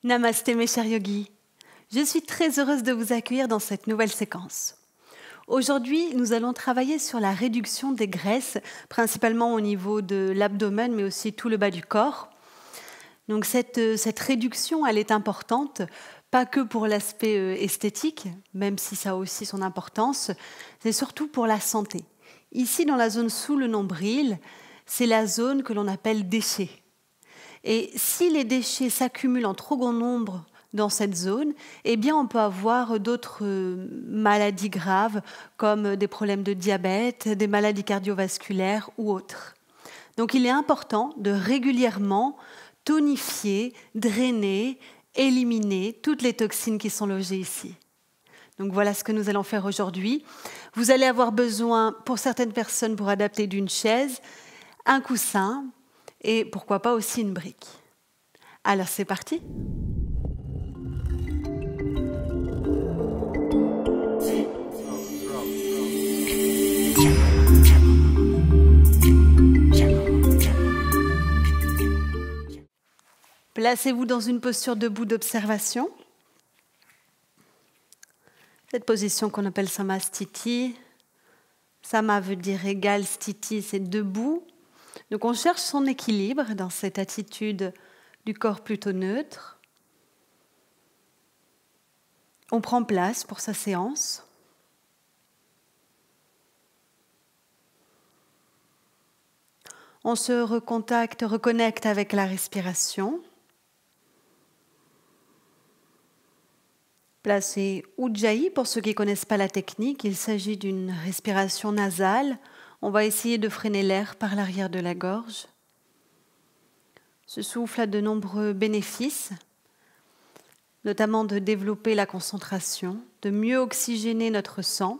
Namasté mes chers yogis, je suis très heureuse de vous accueillir dans cette nouvelle séquence. Aujourd'hui, nous allons travailler sur la réduction des graisses, principalement au niveau de l'abdomen, mais aussi tout le bas du corps. Donc cette réduction, elle est importante, pas que pour l'aspect esthétique, même si ça a aussi son importance, c'est surtout pour la santé. Ici, dans la zone sous le nombril, c'est la zone que l'on appelle déchets. Et si les déchets s'accumulent en trop grand nombre dans cette zone, eh bien on peut avoir d'autres maladies graves comme des problèmes de diabète, des maladies cardiovasculaires ou autres. Donc il est important de régulièrement tonifier, drainer, éliminer toutes les toxines qui sont logées ici. Donc voilà ce que nous allons faire aujourd'hui. Vous allez avoir besoin, pour certaines personnes, pour adapter d'une chaise, un coussin, et pourquoi pas aussi une brique. Alors c'est parti. Placez-vous dans une posture debout d'observation. Cette position qu'on appelle Samastiti. Sama veut dire égal, Stiti c'est debout. Donc on cherche son équilibre dans cette attitude du corps plutôt neutre. On prend place pour sa séance. On se reconnecte avec la respiration. Placez Ujjayi, pour ceux qui ne connaissent pas la technique, il s'agit d'une respiration nasale. On va essayer de freiner l'air par l'arrière de la gorge. Ce souffle a de nombreux bénéfices, notamment de développer la concentration, de mieux oxygéner notre sang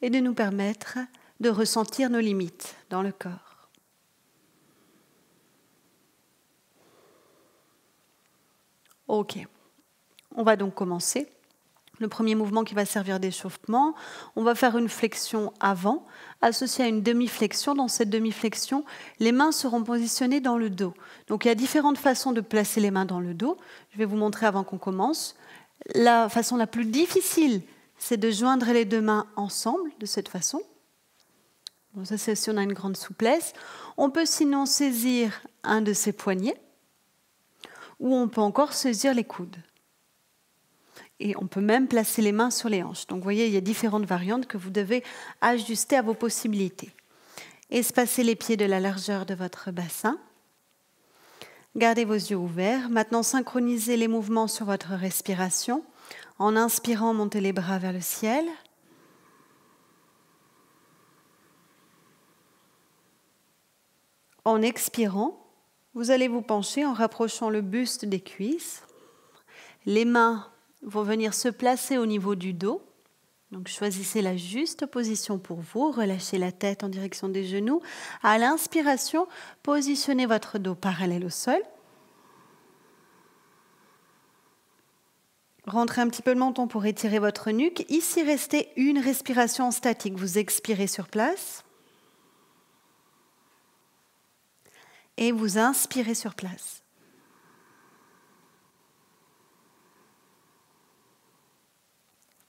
et de nous permettre de ressentir nos limites dans le corps. Ok, on va donc commencer. Le premier mouvement qui va servir d'échauffement, on va faire une flexion avant, associée à une demi-flexion. Dans cette demi-flexion, les mains seront positionnées dans le dos. Donc il y a différentes façons de placer les mains dans le dos. Je vais vous montrer avant qu'on commence. La façon la plus difficile, c'est de joindre les deux mains ensemble, de cette façon. Bon, ça, c'est si on a une grande souplesse. On peut sinon saisir un de ces poignets, ou on peut encore saisir les coudes. Et on peut même placer les mains sur les hanches. Donc vous voyez, il y a différentes variantes que vous devez ajuster à vos possibilités. Espacez les pieds de la largeur de votre bassin. Gardez vos yeux ouverts. Maintenant, synchronisez les mouvements sur votre respiration. En inspirant, montez les bras vers le ciel. En expirant, vous allez vous pencher en rapprochant le buste des cuisses. Les mains vont venir se placer au niveau du dos. Donc choisissez la juste position pour vous. Relâchez la tête en direction des genoux. À l'inspiration, positionnez votre dos parallèle au sol. Rentrez un petit peu le menton pour étirer votre nuque. Ici, restez une respiration statique. Vous expirez sur place. Et vous inspirez sur place.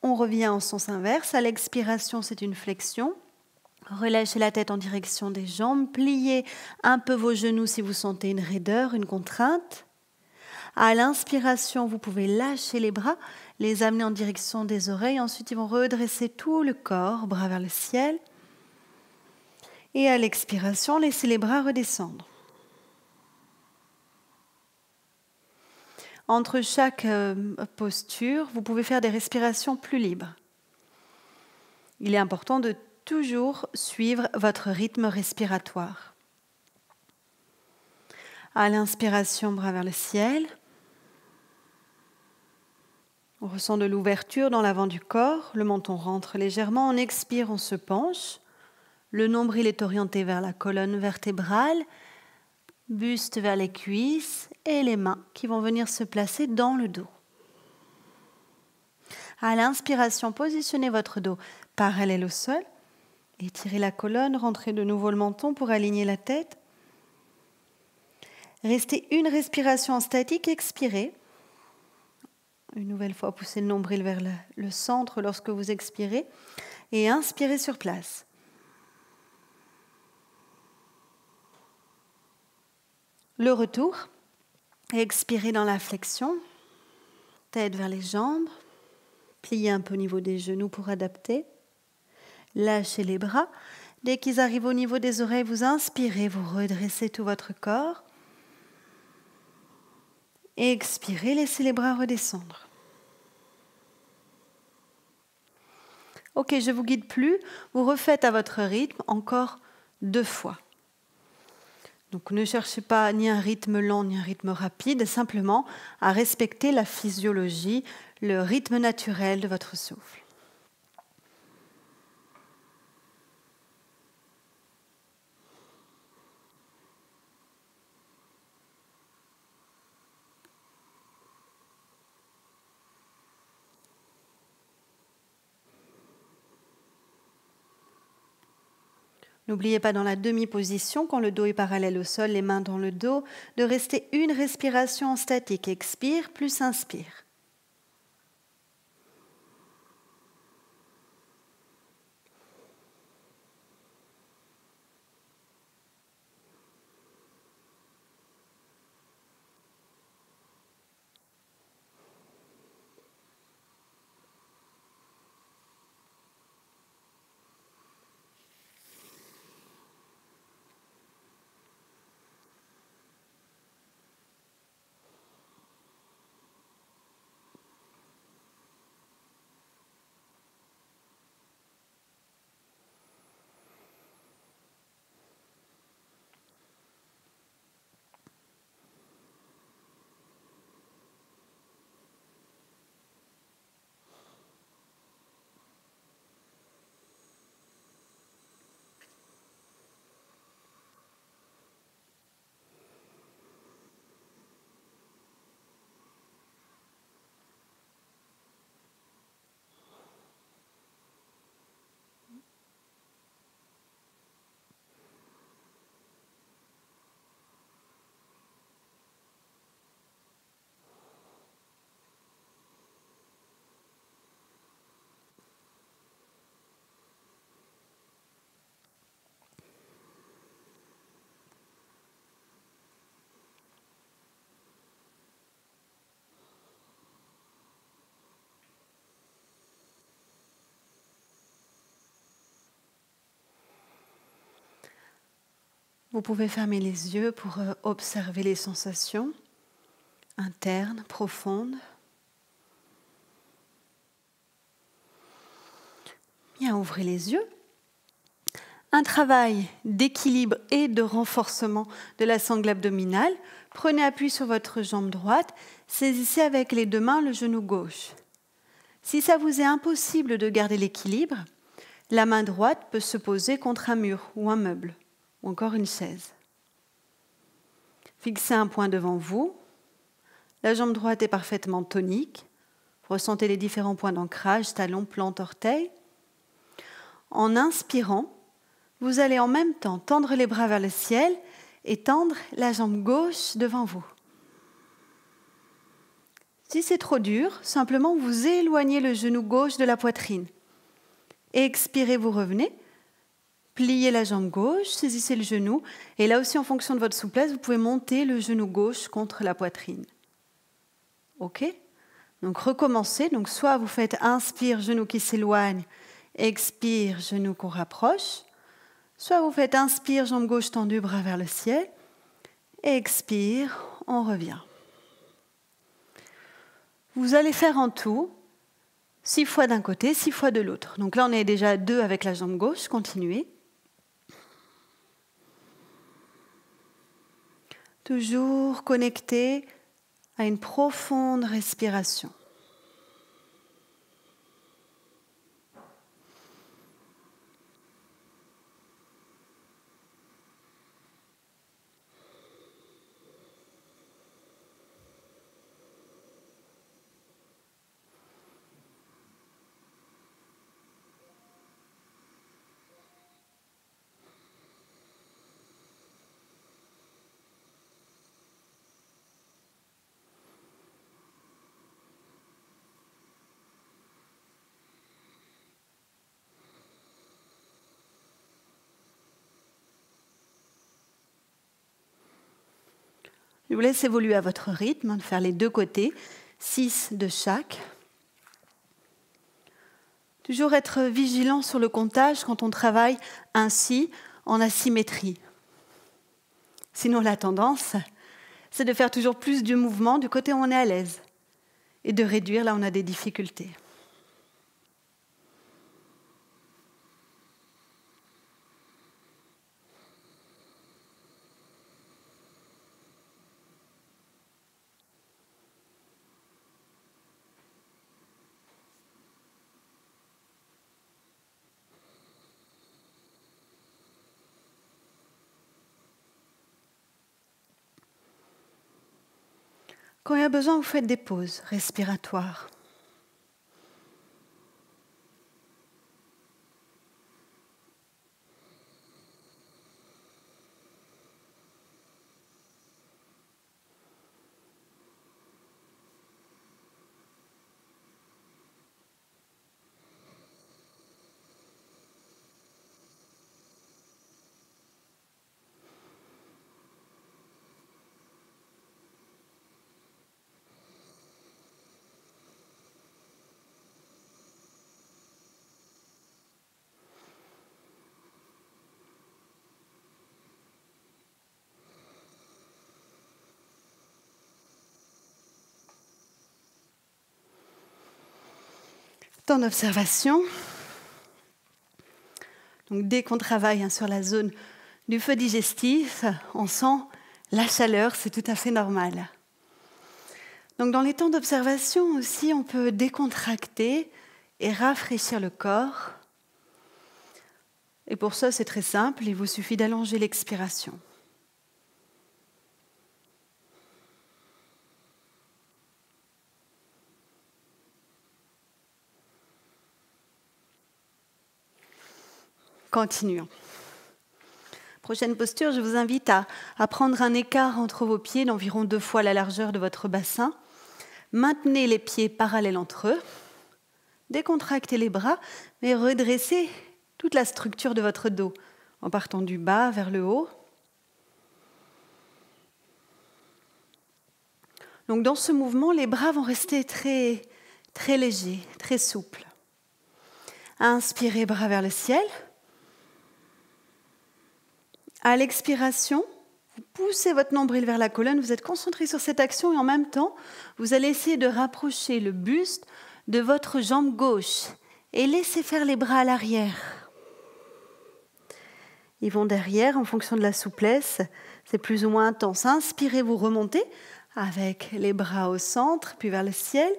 On revient en sens inverse. À l'expiration, c'est une flexion. Relâchez la tête en direction des jambes. Pliez un peu vos genoux si vous sentez une raideur, une contrainte. À l'inspiration, vous pouvez lâcher les bras, les amener en direction des oreilles. Ensuite, ils vont redresser tout le corps, bras vers le ciel. Et à l'expiration, laissez les bras redescendre. Entre chaque posture, vous pouvez faire des respirations plus libres. Il est important de toujours suivre votre rythme respiratoire. À l'inspiration, bras vers le ciel. On ressent de l'ouverture dans l'avant du corps, le menton rentre légèrement. On expire, on se penche. Le nombril est orienté vers la colonne vertébrale. Buste vers les cuisses et les mains qui vont venir se placer dans le dos. À l'inspiration, positionnez votre dos parallèle au sol. Étirez la colonne, rentrez de nouveau le menton pour aligner la tête. Restez une respiration en statique, expirez. Une nouvelle fois, poussez le nombril vers le centre lorsque vous expirez et inspirez sur place. Le retour, expirez dans la flexion, tête vers les jambes, pliez un peu au niveau des genoux pour adapter. Lâchez les bras. Dès qu'ils arrivent au niveau des oreilles, vous inspirez, vous redressez tout votre corps. Expirez, laissez les bras redescendre. Ok, je ne vous guide plus. Vous refaites à votre rythme encore 2 fois. Donc ne cherchez pas ni un rythme lent ni un rythme rapide, simplement à respecter la physiologie, le rythme naturel de votre souffle. N'oubliez pas dans la demi-position, quand le dos est parallèle au sol, les mains dans le dos, de rester une respiration en statique. Expire plus inspire. Vous pouvez fermer les yeux pour observer les sensations internes, profondes. Bien, ouvrez les yeux. Un travail d'équilibre et de renforcement de la sangle abdominale. Prenez appui sur votre jambe droite. Saisissez avec les 2 mains le genou gauche. Si ça vous est impossible de garder l'équilibre, la main droite peut se poser contre un mur ou un meuble, ou encore une chaise. Fixez un point devant vous. La jambe droite est parfaitement tonique. Ressentez les différents points d'ancrage, talons, plante, orteils. En inspirant, vous allez en même temps tendre les bras vers le ciel et tendre la jambe gauche devant vous. Si c'est trop dur, simplement vous éloignez le genou gauche de la poitrine. Expirez, vous revenez. Pliez la jambe gauche, saisissez le genou. Et là aussi, en fonction de votre souplesse, vous pouvez monter le genou gauche contre la poitrine. OK ? Donc recommencez. Donc soit vous faites inspire, genou qui s'éloigne. Expire, genou qu'on rapproche. Soit vous faites inspire, jambe gauche tendue, bras vers le ciel. Expire, on revient. Vous allez faire en tout 6 fois d'un côté, 6 fois de l'autre. Donc là, on est déjà à 2 avec la jambe gauche. Continuez. Toujours connecté à une profonde respiration. Je vous laisse évoluer à votre rythme, de faire les deux côtés, 6 de chaque. Toujours être vigilant sur le comptage quand on travaille ainsi, en asymétrie. Sinon, la tendance, c'est de faire toujours plus du mouvement du côté où on est à l'aise et de réduire là où on a des difficultés. Quand il y a besoin, vous faites des pauses respiratoires. Temps d'observation. Donc, dès qu'on travaille sur la zone du feu digestif, on sent la chaleur, c'est tout à fait normal. Donc, dans les temps d'observation aussi, on peut décontracter et rafraîchir le corps. Et pour ça, c'est très simple, il vous suffit d'allonger l'expiration. Continuons. Prochaine posture, je vous invite à prendre un écart entre vos pieds d'environ 2 fois la largeur de votre bassin. Maintenez les pieds parallèles entre eux. Décontractez les bras, mais redressez toute la structure de votre dos en partant du bas vers le haut. Donc dans ce mouvement, les bras vont rester très, très légers, très souples. Inspirez, bras vers le ciel. À l'expiration, vous poussez votre nombril vers la colonne, vous êtes concentré sur cette action et en même temps, vous allez essayer de rapprocher le buste de votre jambe gauche et laissez faire les bras à l'arrière. Ils vont derrière en fonction de la souplesse, c'est plus ou moins intense. Inspirez, vous remontez avec les bras au centre, puis vers le ciel.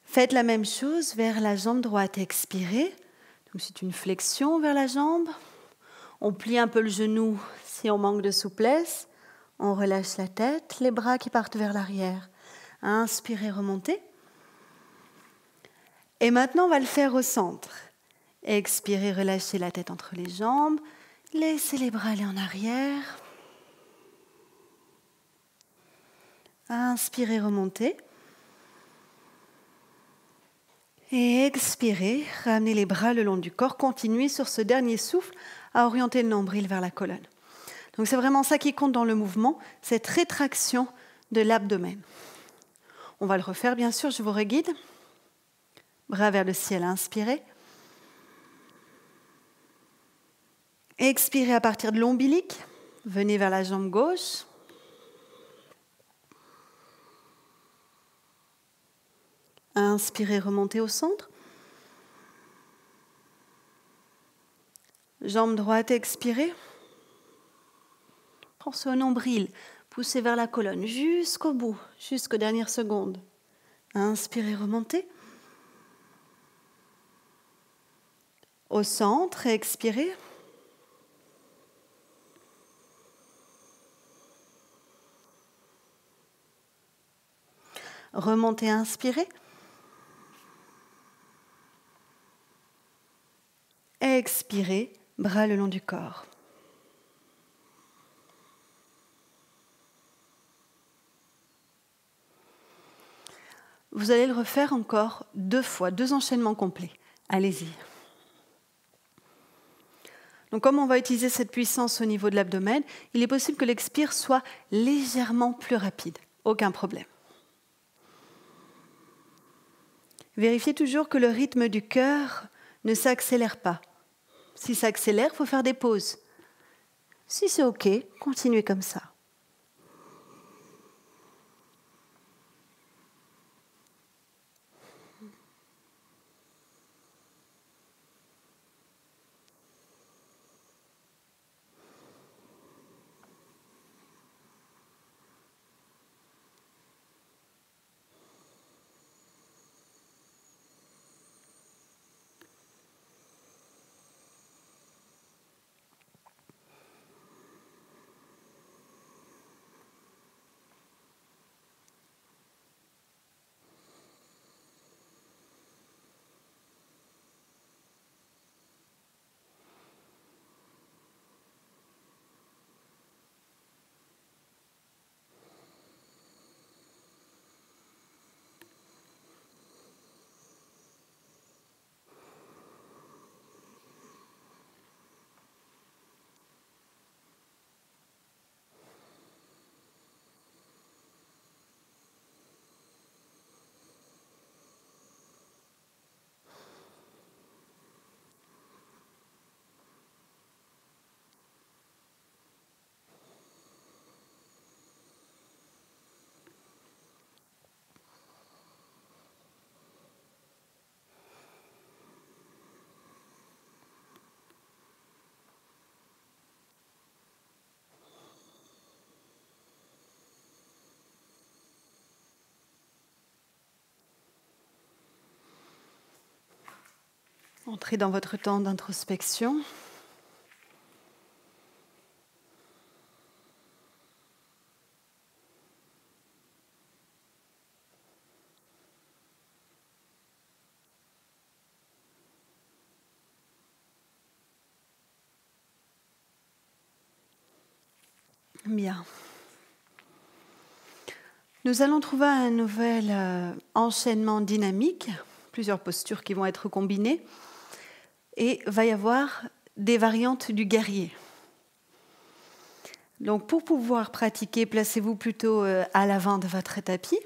Faites la même chose vers la jambe droite, expirez. Donc c'est une flexion vers la jambe. On plie un peu le genou si on manque de souplesse. On relâche la tête, les bras qui partent vers l'arrière. Inspirez, remontez. Et maintenant, on va le faire au centre. Expirez, relâchez la tête entre les jambes. Laissez les bras aller en arrière. Inspirez, remontez. Et expirez, ramenez les bras le long du corps. Continuez sur ce dernier souffle à orienter le nombril vers la colonne. Donc c'est vraiment ça qui compte dans le mouvement, cette rétraction de l'abdomen. On va le refaire bien sûr, je vous reguide. Bras vers le ciel, inspirez. Expirez à partir de l'ombilic. Venez vers la jambe gauche. Inspirez, remontez au centre. Jambe droite, expirez. Pensez au nombril. Poussez vers la colonne jusqu'au bout, jusqu'aux dernières secondes. Inspirez, remontez. Au centre, expirez. Remontez, inspirez. Expirez, bras le long du corps. Vous allez le refaire encore 2 fois, 2 enchaînements complets. Allez-y. Donc comme on va utiliser cette puissance au niveau de l'abdomen, il est possible que l'expire soit légèrement plus rapide. Aucun problème. Vérifiez toujours que le rythme du cœur ne s'accélère pas. Si ça accélère, il faut faire des pauses. Si c'est OK, continuez comme ça. Entrez dans votre temps d'introspection. Bien. Nous allons trouver un nouvel enchaînement dynamique, plusieurs postures qui vont être combinées, et va y avoir des variantes du guerrier. Donc pour pouvoir pratiquer, placez-vous plutôt à l'avant de votre tapis,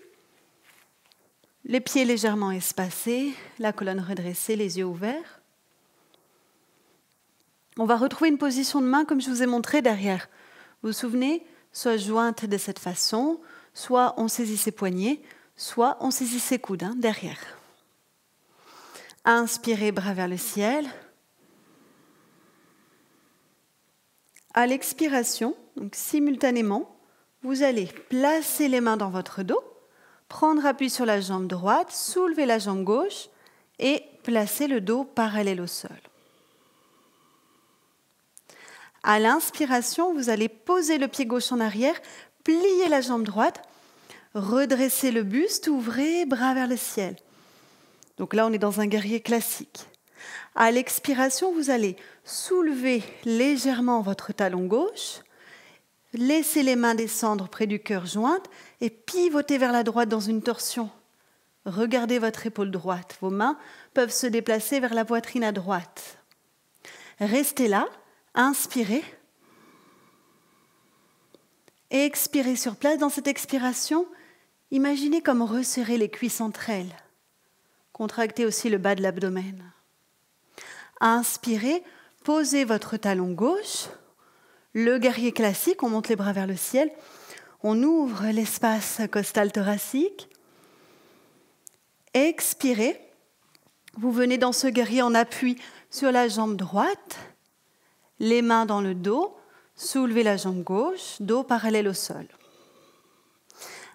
les pieds légèrement espacés, la colonne redressée, les yeux ouverts. On va retrouver une position de main comme je vous ai montré derrière. Vous vous souvenez, soit jointe de cette façon, soit on saisit ses poignets, soit on saisit ses coudes derrière. Inspirez, bras vers le ciel. À l'expiration, donc simultanément, vous allez placer les mains dans votre dos, prendre appui sur la jambe droite, soulever la jambe gauche et placer le dos parallèle au sol. À l'inspiration, vous allez poser le pied gauche en arrière, plier la jambe droite, redresser le buste, ouvrez, bras vers le ciel. Donc là, on est dans un guerrier classique. À l'expiration, vous allez soulever légèrement votre talon gauche, laisser les mains descendre près du cœur jointes et pivoter vers la droite dans une torsion. Regardez votre épaule droite. Vos mains peuvent se déplacer vers la poitrine à droite. Restez là, inspirez. Et expirez sur place. Dans cette expiration, imaginez comme resserrer les cuisses entre elles. Contractez aussi le bas de l'abdomen. Inspirez, posez votre talon gauche. Le guerrier classique, on monte les bras vers le ciel. On ouvre l'espace costal thoracique. Expirez. Vous venez dans ce guerrier en appui sur la jambe droite. Les mains dans le dos. Soulevez la jambe gauche, dos parallèle au sol.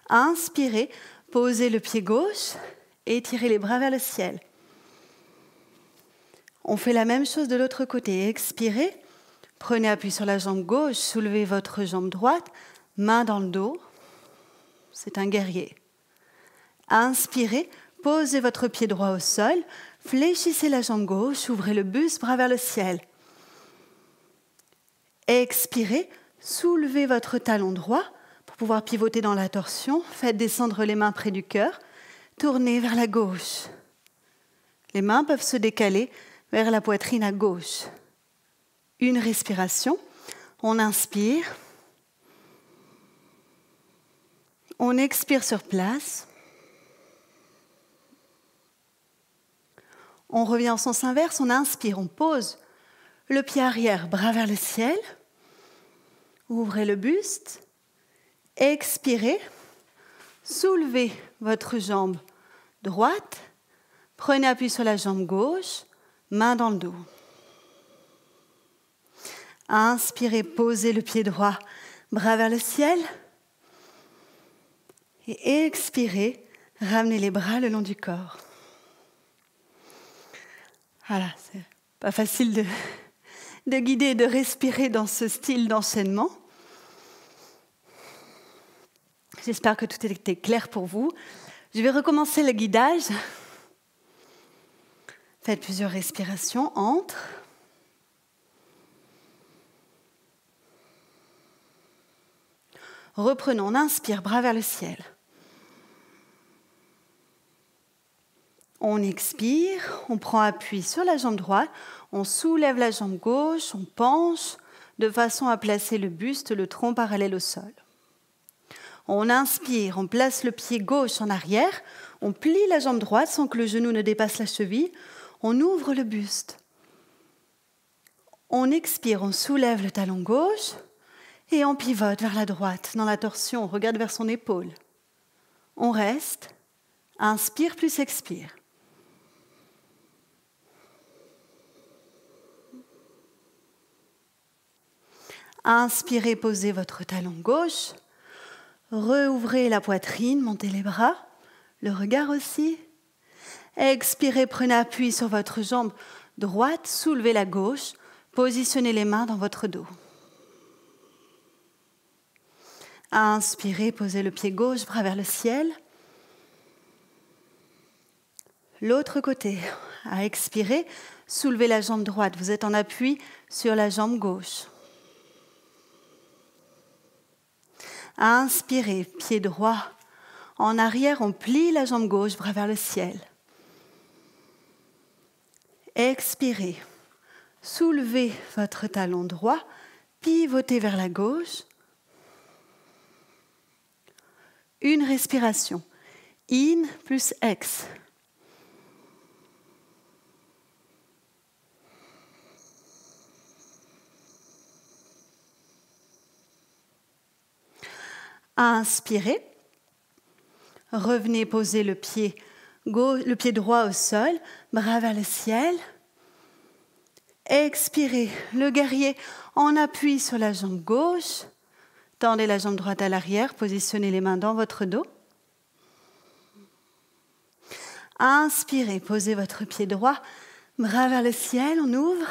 Inspirez, posez le pied gauche. Étirez les bras vers le ciel. On fait la même chose de l'autre côté. Expirez, prenez appui sur la jambe gauche, soulevez votre jambe droite, main dans le dos. C'est un guerrier. Inspirez, posez votre pied droit au sol, fléchissez la jambe gauche, ouvrez le buste, bras vers le ciel. Expirez, soulevez votre talon droit pour pouvoir pivoter dans la torsion. Faites descendre les mains près du cœur. Tournez vers la gauche. Les mains peuvent se décaler vers la poitrine à gauche. Une respiration. On inspire. On expire sur place. On revient en sens inverse, on inspire, on pose le pied arrière, bras vers le ciel. Ouvrez le buste. Expirez. Soulevez votre jambe droite. Prenez appui sur la jambe gauche, main dans le dos. Inspirez, posez le pied droit, bras vers le ciel. Et expirez, ramenez les bras le long du corps. Voilà, c'est pas facile de guider et de respirer dans ce style d'enchaînement. J'espère que tout était clair pour vous. Je vais recommencer le guidage. Faites plusieurs respirations, entre. Reprenons, on inspire, bras vers le ciel. On expire, on prend appui sur la jambe droite, on soulève la jambe gauche, on penche de façon à placer le buste, le tronc parallèle au sol. On inspire, on place le pied gauche en arrière, on plie la jambe droite sans que le genou ne dépasse la cheville, on ouvre le buste. On expire, on soulève le talon gauche et on pivote vers la droite. Dans la torsion, on regarde vers son épaule. On reste, inspire plus expire. Inspirez, posez votre talon gauche. Rouvrez la poitrine, montez les bras, le regard aussi. Expirez, prenez appui sur votre jambe droite, soulevez la gauche, positionnez les mains dans votre dos. Inspirez, posez le pied gauche, bras vers le ciel. L'autre côté, à expirer, soulevez la jambe droite, vous êtes en appui sur la jambe gauche. Inspirez, pied droit en arrière, on plie la jambe gauche, bras vers le ciel. Expirez, soulevez votre talon droit, pivotez vers la gauche. Une respiration, in plus ex. Inspirez. Revenez poser le pied droit au sol, bras vers le ciel. Expirez, le guerrier en appui sur la jambe gauche. Tendez la jambe droite à l'arrière, positionnez les mains dans votre dos. Inspirez, posez votre pied droit, bras vers le ciel, on ouvre.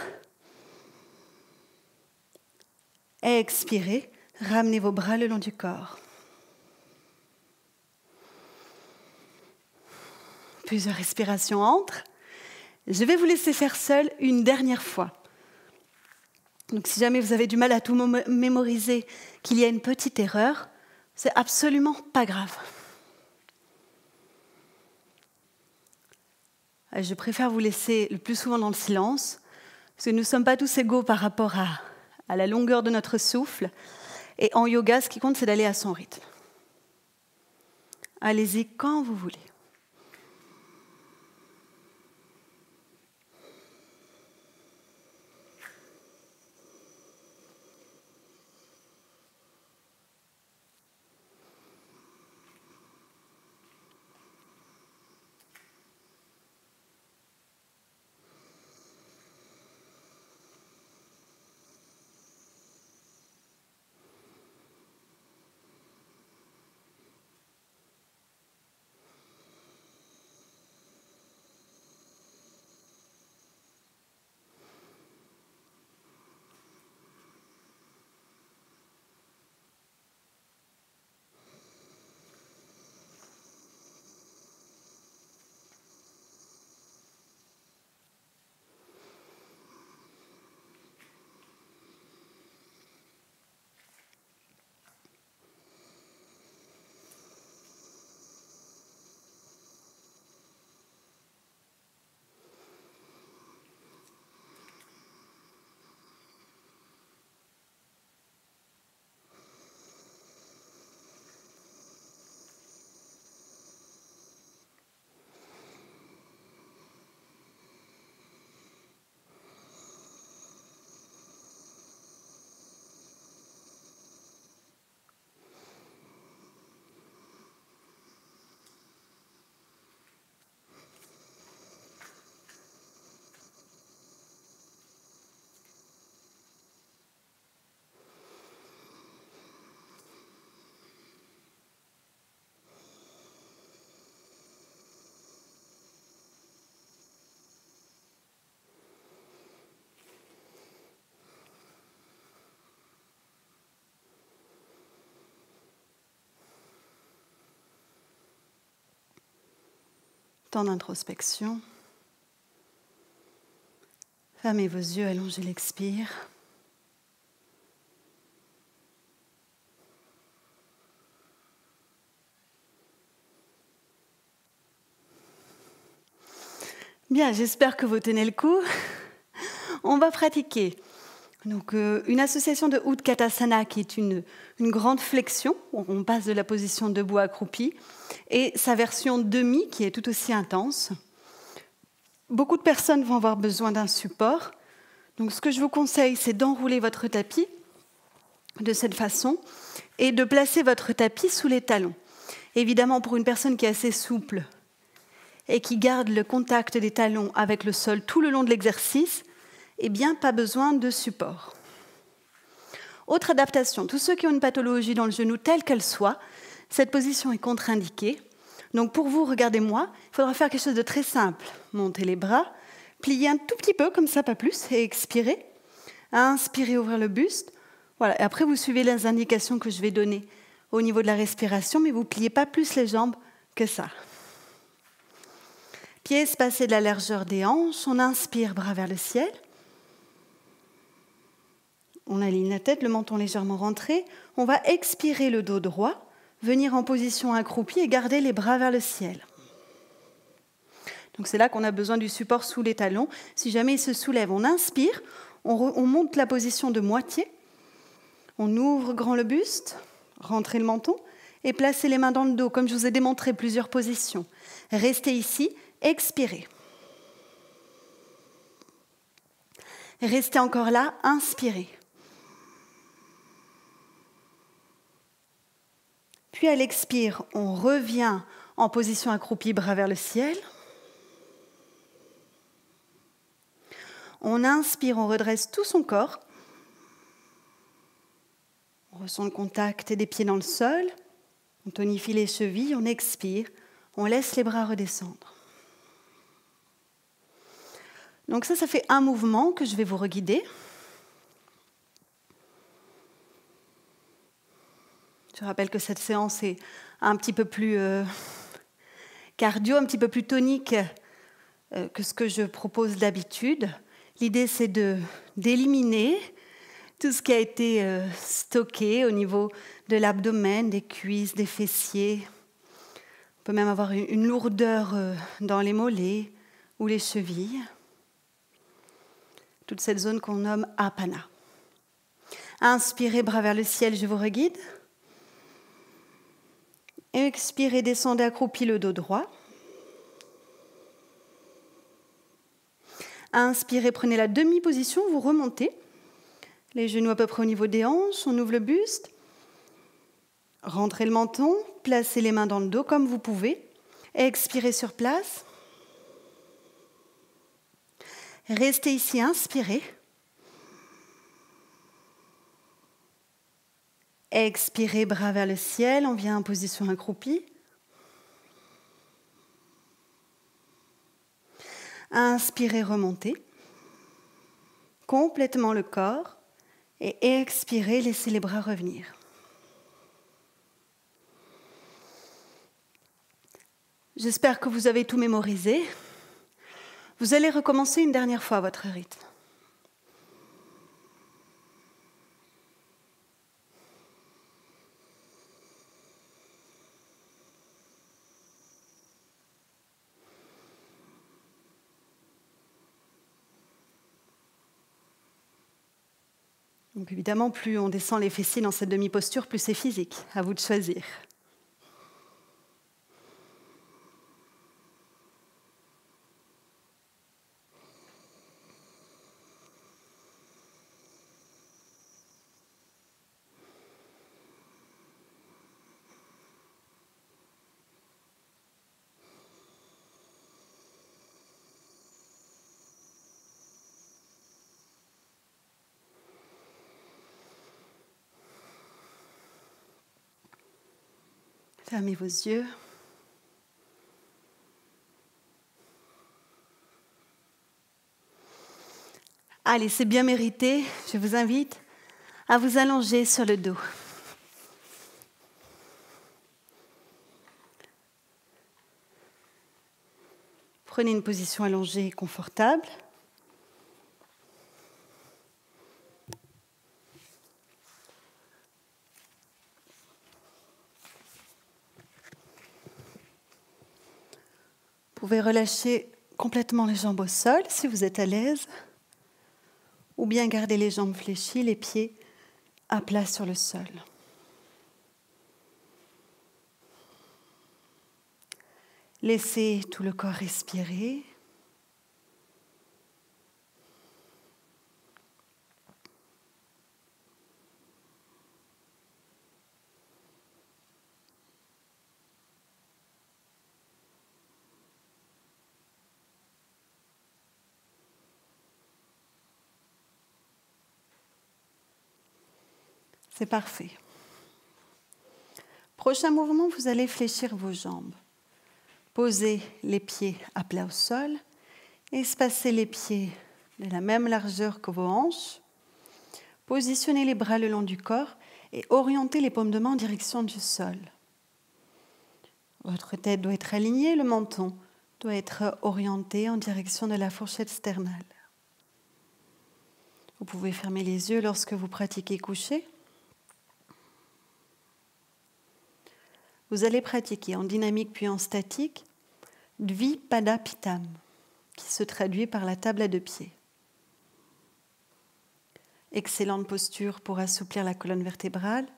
Expirez, ramenez vos bras le long du corps. Plusieurs respirations entrent. Je vais vous laisser faire seul une dernière fois. Donc si jamais vous avez du mal à tout mémoriser, qu'il y a une petite erreur, c'est absolument pas grave. Je préfère vous laisser le plus souvent dans le silence, parce que nous ne sommes pas tous égaux par rapport à la longueur de notre souffle. Et en yoga, ce qui compte, c'est d'aller à son rythme. Allez-y quand vous voulez. temps d'introspection. Fermez vos yeux, allongez l'expire. Bien, j'espère que vous tenez le coup. On va pratiquer. Donc, une association de Utkatasana qui est une grande flexion. On passe de la position debout accroupi. Et sa version demi qui est tout aussi intense. Beaucoup de personnes vont avoir besoin d'un support. Donc, ce que je vous conseille, c'est d'enrouler votre tapis de cette façon et de placer votre tapis sous les talons. Évidemment, pour une personne qui est assez souple et qui garde le contact des talons avec le sol tout le long de l'exercice, eh bien, pas besoin de support. Autre adaptation, tous ceux qui ont une pathologie dans le genou, telle qu'elle soit, cette position est contre-indiquée. Donc pour vous, regardez-moi, il faudra faire quelque chose de très simple. Montez les bras, pliez un tout petit peu, comme ça, pas plus, et expirez. Inspirez, ouvrir le buste. Voilà. Et après, vous suivez les indications que je vais donner au niveau de la respiration, mais vous ne pliez pas plus les jambes que ça. Pieds espacés de la largeur des hanches, on inspire, bras vers le ciel. On aligne la tête, le menton légèrement rentré. On va expirer le dos droit, venir en position accroupie et garder les bras vers le ciel. Donc c'est là qu'on a besoin du support sous les talons. Si jamais il se soulève, on inspire, on monte la position de moitié, on ouvre grand le buste, rentrez le menton et placez les mains dans le dos, comme je vous ai démontré plusieurs positions. Restez ici, expirez. Restez encore là, inspirez. Puis à l'expire, on revient en position accroupie, bras vers le ciel. On inspire, on redresse tout son corps. On ressent le contact des pieds dans le sol. On tonifie les chevilles, on expire. On laisse les bras redescendre. Donc ça fait un mouvement que je vais vous reguider. Je rappelle que cette séance est un petit peu plus cardio, un petit peu plus tonique que ce que je propose d'habitude. L'idée, c'est d'éliminer tout ce qui a été stocké au niveau de l'abdomen, des cuisses, des fessiers. On peut même avoir une lourdeur dans les mollets ou les chevilles. Toute cette zone qu'on nomme apana. Inspirez, bras vers le ciel, je vous reguide. Expirez, descendez accroupi le dos droit. Inspirez, prenez la demi-position, vous remontez. Les genoux à peu près au niveau des hanches, on ouvre le buste. Rentrez le menton, placez les mains dans le dos comme vous pouvez. Expirez sur place. Restez ici, inspirez. Expirez, bras vers le ciel, on vient en position accroupie. Inspirez, remontez. Complètement le corps. Et expirez, laissez les bras revenir. J'espère que vous avez tout mémorisé. Vous allez recommencer une dernière fois à votre rythme. Donc évidemment, plus on descend les fessiers dans cette demi-posture, plus c'est physique. À vous de choisir. Fermez vos yeux. Allez, c'est bien mérité. Je vous invite à vous allonger sur le dos. Prenez une position allongée et confortable. Vous pouvez relâcher complètement les jambes au sol si vous êtes à l'aise, ou bien garder les jambes fléchies, les pieds à plat sur le sol. Laissez tout le corps respirer. C'est parfait. Prochain mouvement, vous allez fléchir vos jambes. Posez les pieds à plat au sol, espacez les pieds de la même largeur que vos hanches, positionnez les bras le long du corps et orientez les paumes de main en direction du sol. Votre tête doit être alignée, le menton doit être orienté en direction de la fourchette sternale. Vous pouvez fermer les yeux lorsque vous pratiquez couché. Vous allez pratiquer en dynamique puis en statique Dvipada Pittam, qui se traduit par la table à 2 pieds. Excellente posture pour assouplir la colonne vertébrale,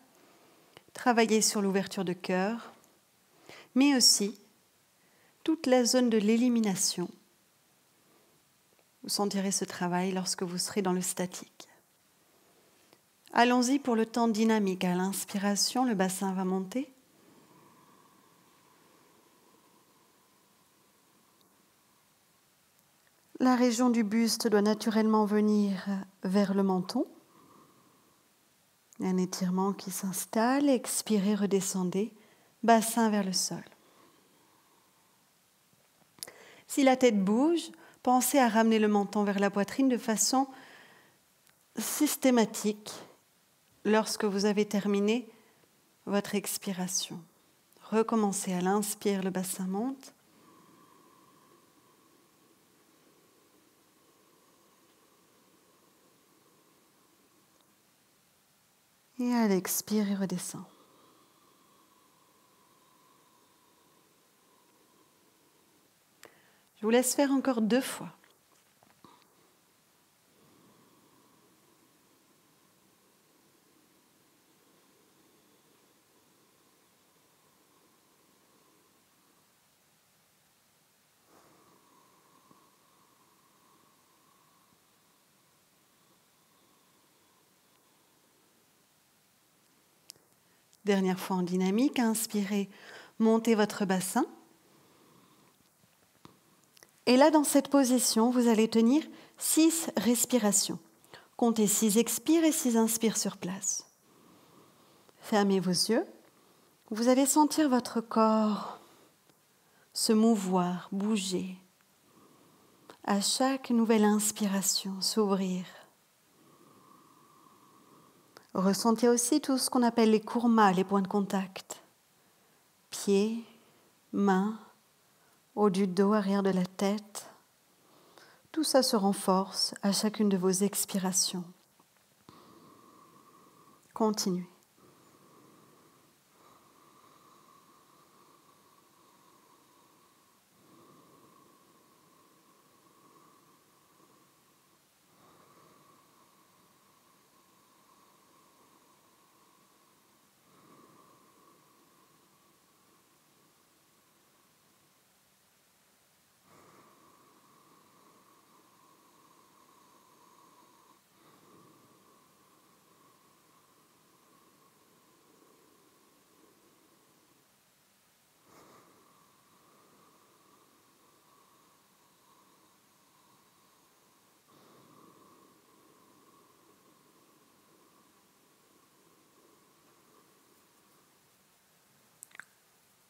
travailler sur l'ouverture de cœur, mais aussi toute la zone de l'élimination. Vous sentirez ce travail lorsque vous serez dans le statique. Allons-y pour le temps dynamique. À l'inspiration, le bassin va monter. La région du buste doit naturellement venir vers le menton. Un étirement qui s'installe. Expirez, redescendez. Bassin vers le sol. Si la tête bouge, pensez à ramener le menton vers la poitrine de façon systématique lorsque vous avez terminé votre expiration. Recommencez à l'inspire, le bassin monte. Et à l'expire, il redescend. Je vous laisse faire encore 2 fois. Dernière fois en dynamique, inspirez, montez votre bassin. Et là, dans cette position, vous allez tenir 6 respirations. Comptez 6 expires et 6 inspires sur place. Fermez vos yeux. Vous allez sentir votre corps se mouvoir, bouger. À chaque nouvelle inspiration, s'ouvrir. Ressentez aussi tout ce qu'on appelle les kurmas, les points de contact. Pieds, mains, haut du dos, arrière de la tête. Tout ça se renforce à chacune de vos expirations. Continuez.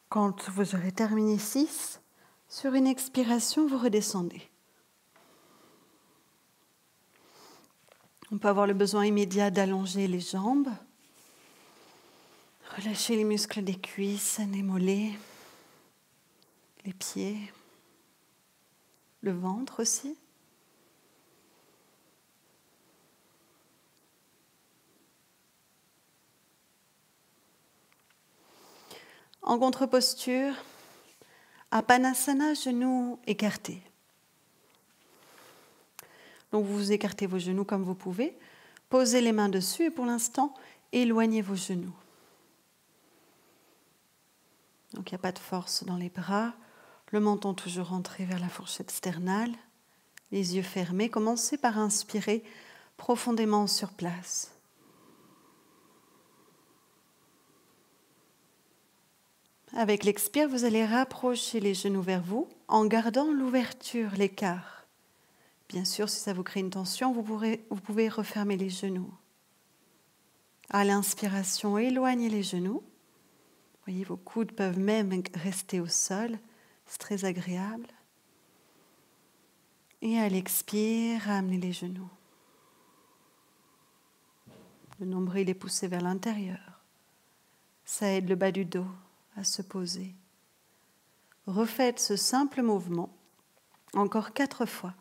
Quand vous aurez terminé 6, sur une expiration, vous redescendez. On peut avoir le besoin immédiat d'allonger les jambes. Relâchez les muscles des cuisses, des mollets, les pieds. le ventre aussi. En contre-posture, Apanasana, genoux écartés. Donc vous écartez vos genoux comme vous pouvez, posez les mains dessus et pour l'instant, éloignez vos genoux. Donc il n'y a pas de force dans les bras, le menton toujours rentré vers la fourchette sternale, les yeux fermés. Commencez par inspirer profondément sur place. Avec l'expire, vous allez rapprocher les genoux vers vous en gardant l'ouverture, l'écart. Bien sûr, si ça vous crée une tension, vous pouvez refermer les genoux. À l'inspiration, éloignez les genoux. Vous voyez, vos coudes peuvent même rester au sol. C'est très agréable. Et à l'expire, ramenez les genoux. Le nombril est poussé vers l'intérieur. Ça aide le bas du dos à se poser. Refaites ce simple mouvement encore 4 fois.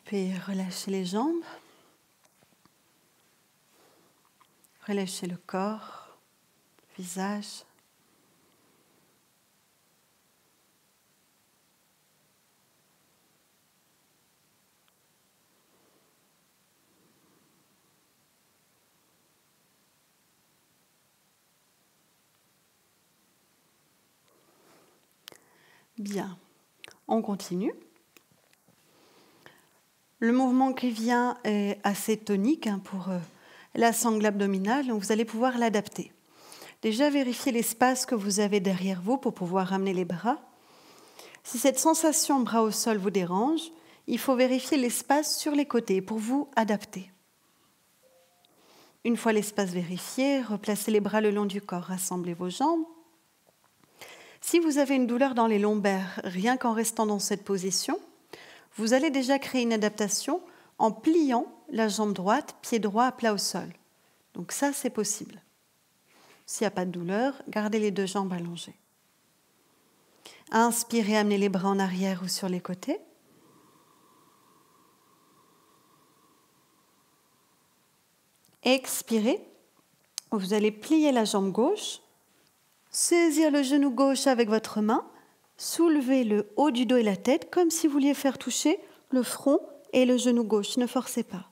Puis relâchez les jambes. Relâchez le corps, le visage. Bien, on continue. Le mouvement qui vient est assez tonique pour la sangle abdominale, donc vous allez pouvoir l'adapter. Déjà, vérifiez l'espace que vous avez derrière vous pour pouvoir ramener les bras. Si cette sensation bras au sol vous dérange, il faut vérifier l'espace sur les côtés pour vous adapter. Une fois l'espace vérifié, replacez les bras le long du corps, rassemblez vos jambes. Si vous avez une douleur dans les lombaires, rien qu'en restant dans cette position, vous allez déjà créer une adaptation en pliant la jambe droite, pied droit à plat au sol. Donc ça, c'est possible. S'il n'y a pas de douleur, gardez les 2 jambes allongées. Inspirez, amenez les bras en arrière ou sur les côtés. Expirez, vous allez plier la jambe gauche, saisir le genou gauche avec votre main, soulever le haut du dos et la tête comme si vous vouliez faire toucher le front et le genou gauche. Ne forcez pas.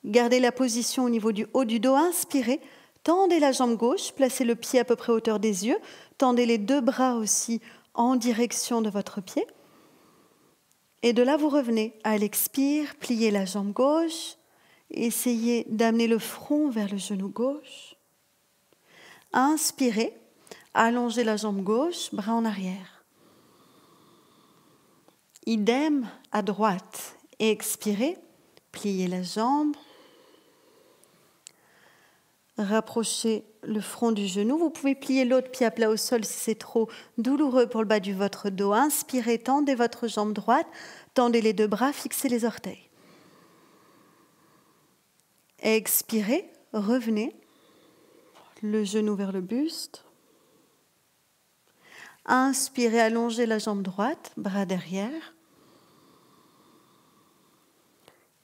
Gardez la position au niveau du haut du dos. Inspirez, tendez la jambe gauche, placez le pied à peu près à hauteur des yeux, tendez les 2 bras aussi en direction de votre pied. Et de là, vous revenez à l'expire, pliez la jambe gauche, essayez d'amener le front vers le genou gauche. Inspirez, allongez la jambe gauche, bras en arrière. Idem à droite. Expirez, pliez la jambe. Rapprochez le front du genou. Vous pouvez plier l'autre pied à plat au sol si c'est trop douloureux pour le bas de votre dos. Inspirez, tendez votre jambe droite, tendez les 2 bras, fixez les orteils. Expirez, revenez, le genou vers le buste. Inspirez, allongez la jambe droite, bras derrière.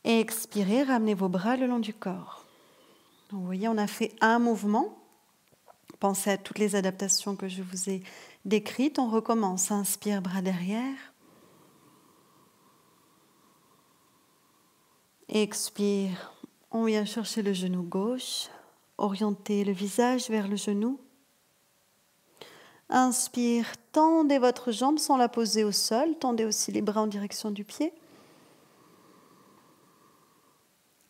Et expirez, ramenez vos bras le long du corps. Donc, vous voyez, on a fait un mouvement. Pensez à toutes les adaptations que je vous ai décrites. On recommence. Inspire, bras derrière. Expire, on vient chercher le genou gauche. Orientez le visage vers le genou. Inspire, tendez votre jambe sans la poser au sol. Tendez aussi les bras en direction du pied.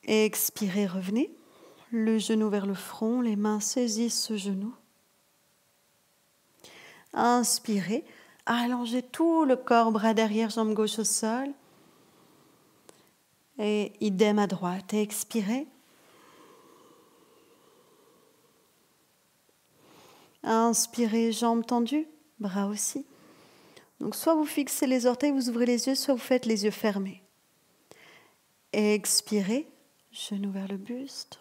Expirez, revenez. Le genou vers le front, les mains saisissent ce genou. Inspirez, allongez tout le corps, bras derrière, jambe gauche au sol. Et idem à droite. Expirez. Inspirez, jambes tendues, bras aussi. Donc soit vous fixez les orteils, vous ouvrez les yeux, soit vous faites les yeux fermés. Expirez, genoux vers le buste.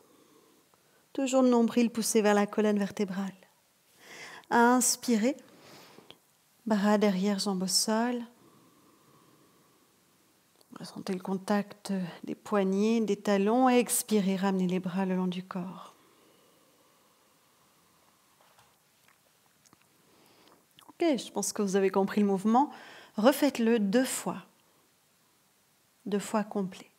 Toujours le nombril poussé vers la colonne vertébrale. Inspirez, bras derrière, jambes au sol. Ressentez le contact des poignets, des talons. Expirez, ramenez les bras le long du corps. Ok, je pense que vous avez compris le mouvement. Refaites-le 2 fois. 2 fois complet.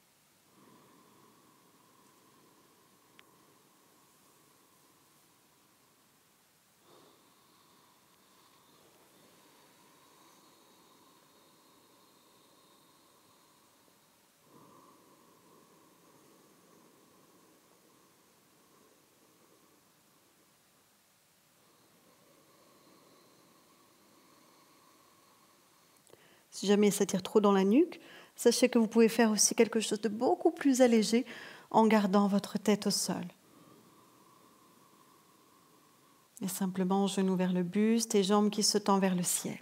Si jamais ça tire trop dans la nuque, sachez que vous pouvez faire aussi quelque chose de beaucoup plus allégé en gardant votre tête au sol. Et simplement genoux vers le buste et jambes qui se tendent vers le ciel.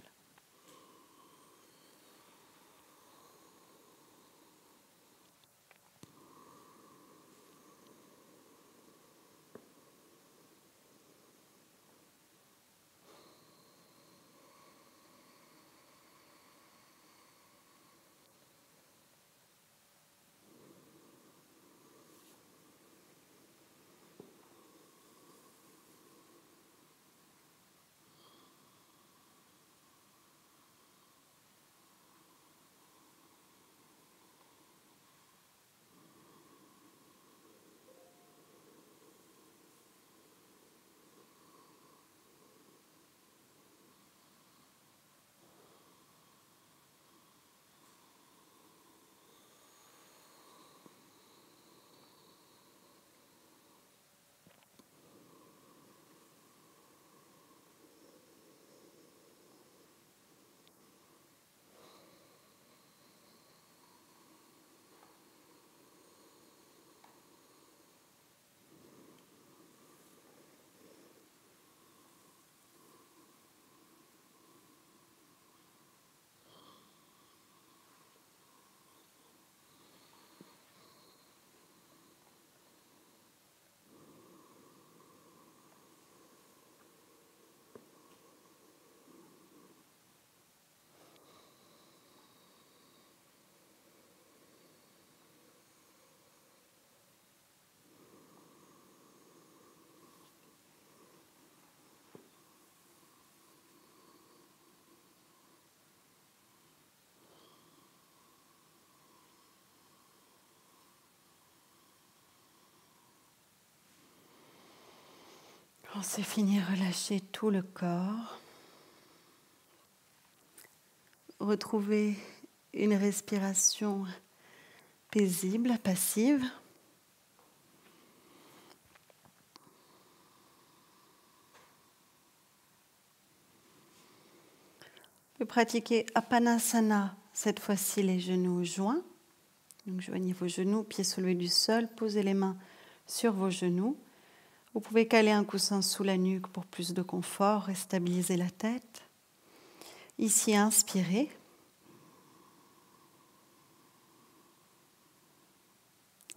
Quand c'est fini, relâchez tout le corps. Retrouvez une respiration paisible, passive. Vous pouvez pratiquer Apanasana, cette fois-ci les genoux joints. Donc joignez vos genoux, pieds soulevés du sol, posez les mains sur vos genoux. Vous pouvez caler un coussin sous la nuque pour plus de confort et stabiliser la tête. Ici, inspirez.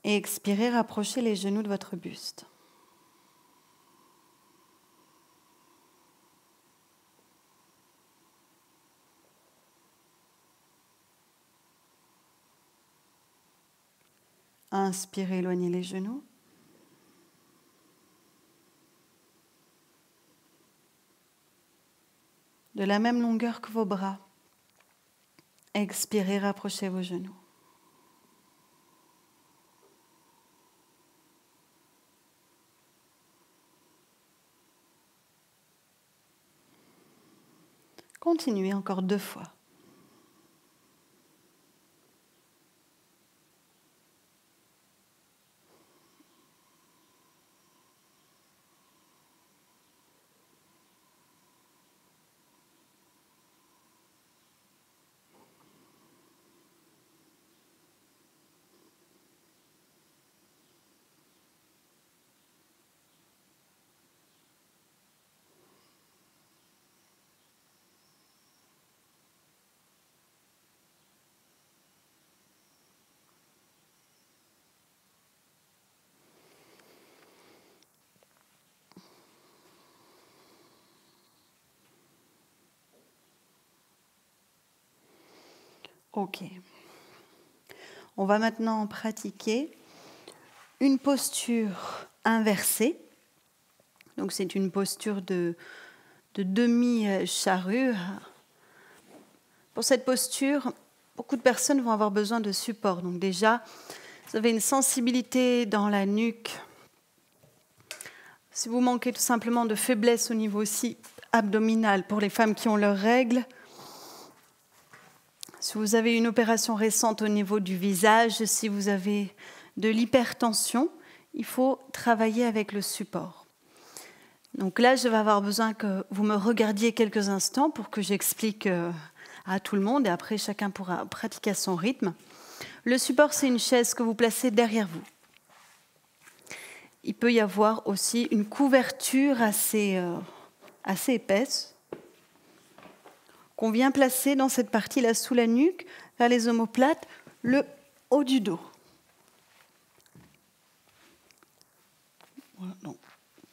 Et expirez, rapprochez les genoux de votre buste. Inspirez, éloignez les genoux. De la même longueur que vos bras. Expirez, rapprochez vos genoux. Continuez encore 2 fois. Ok. On va maintenant pratiquer une posture inversée. Donc c'est une posture de demi-charrue. Pour cette posture, beaucoup de personnes vont avoir besoin de support. Donc déjà, vous avez une sensibilité dans la nuque. Si vous manquez tout simplement de faiblesse au niveau aussi abdominal pour les femmes qui ont leurs règles, si vous avez une opération récente au niveau du visage, si vous avez de l'hypertension, il faut travailler avec le support. Donc là, je vais avoir besoin que vous me regardiez quelques instants pour que j'explique à tout le monde et après chacun pourra pratiquer à son rythme. Le support, c'est une chaise que vous placez derrière vous. Il peut y avoir aussi une couverture assez épaisse qu'on vient placer dans cette partie-là sous la nuque, vers les omoplates, le haut du dos. Voilà, donc,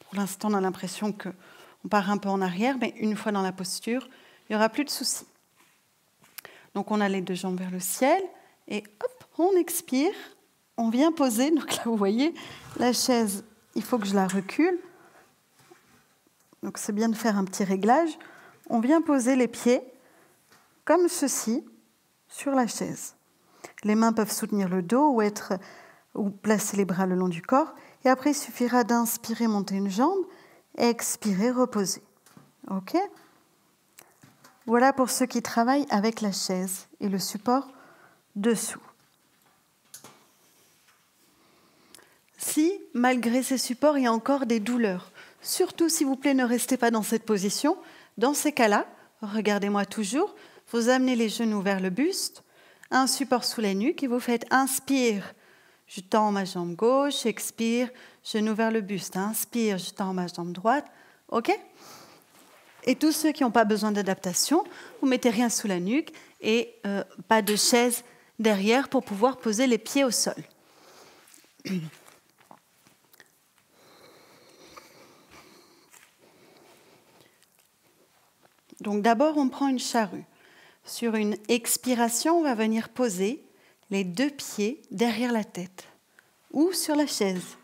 pour l'instant, on a l'impression qu'on part un peu en arrière, mais une fois dans la posture, il n'y aura plus de soucis. Donc on a les 2 jambes vers le ciel, et hop, on expire, on vient poser. Donc là, vous voyez, la chaise, il faut que je la recule. Donc c'est bien de faire un petit réglage. On vient poser les pieds comme ceci sur la chaise. Les mains peuvent soutenir le dos ou placer les bras le long du corps. Et après, il suffira d'inspirer, monter une jambe, et expirer, reposer. OK ? Voilà pour ceux qui travaillent avec la chaise et le support dessous. Si, malgré ces supports, il y a encore des douleurs, surtout s'il vous plaît, ne restez pas dans cette position. Dans ces cas-là, regardez-moi toujours, vous amenez les genoux vers le buste, un support sous la nuque et vous faites inspire, je tends ma jambe gauche, expire, genou vers le buste, inspire, je tends ma jambe droite, ok ? Et tous ceux qui n'ont pas besoin d'adaptation, vous mettez rien sous la nuque et pas de chaise derrière pour pouvoir poser les pieds au sol. Donc d'abord, on prend une charrue. Sur une expiration, on va venir poser les 2 pieds derrière la tête ou sur la chaise.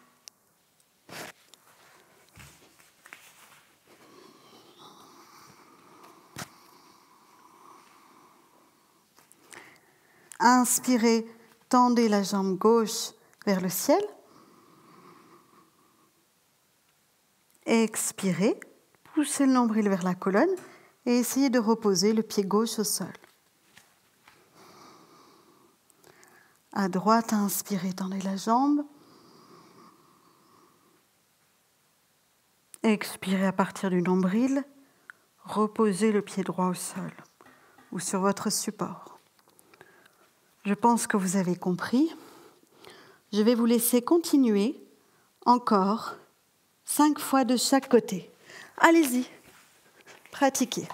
Inspirez, tendez la jambe gauche vers le ciel. Expirez, poussez le nombril vers la colonne et essayez de reposer le pied gauche au sol. À droite, inspirez, tendez la jambe. Expirez à partir du nombril, reposez le pied droit au sol ou sur votre support. Je pense que vous avez compris. Je vais vous laisser continuer encore 5 fois de chaque côté. Allez-y, pratiquez.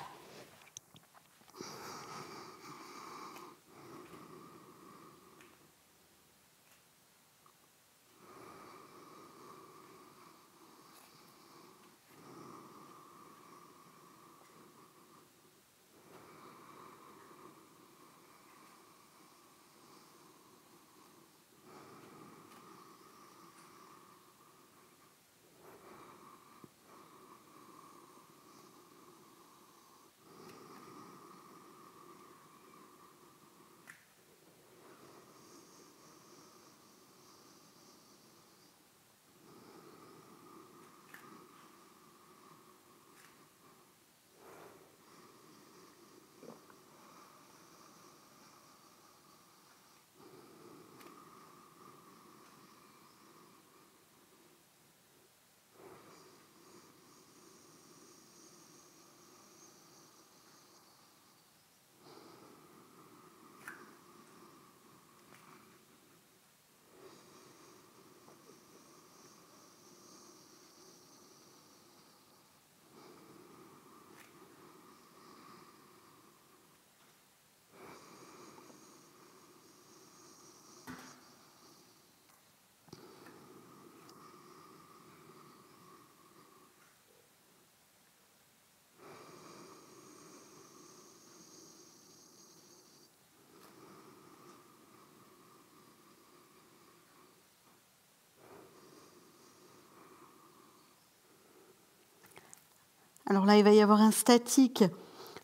Alors là, il va y avoir un statique.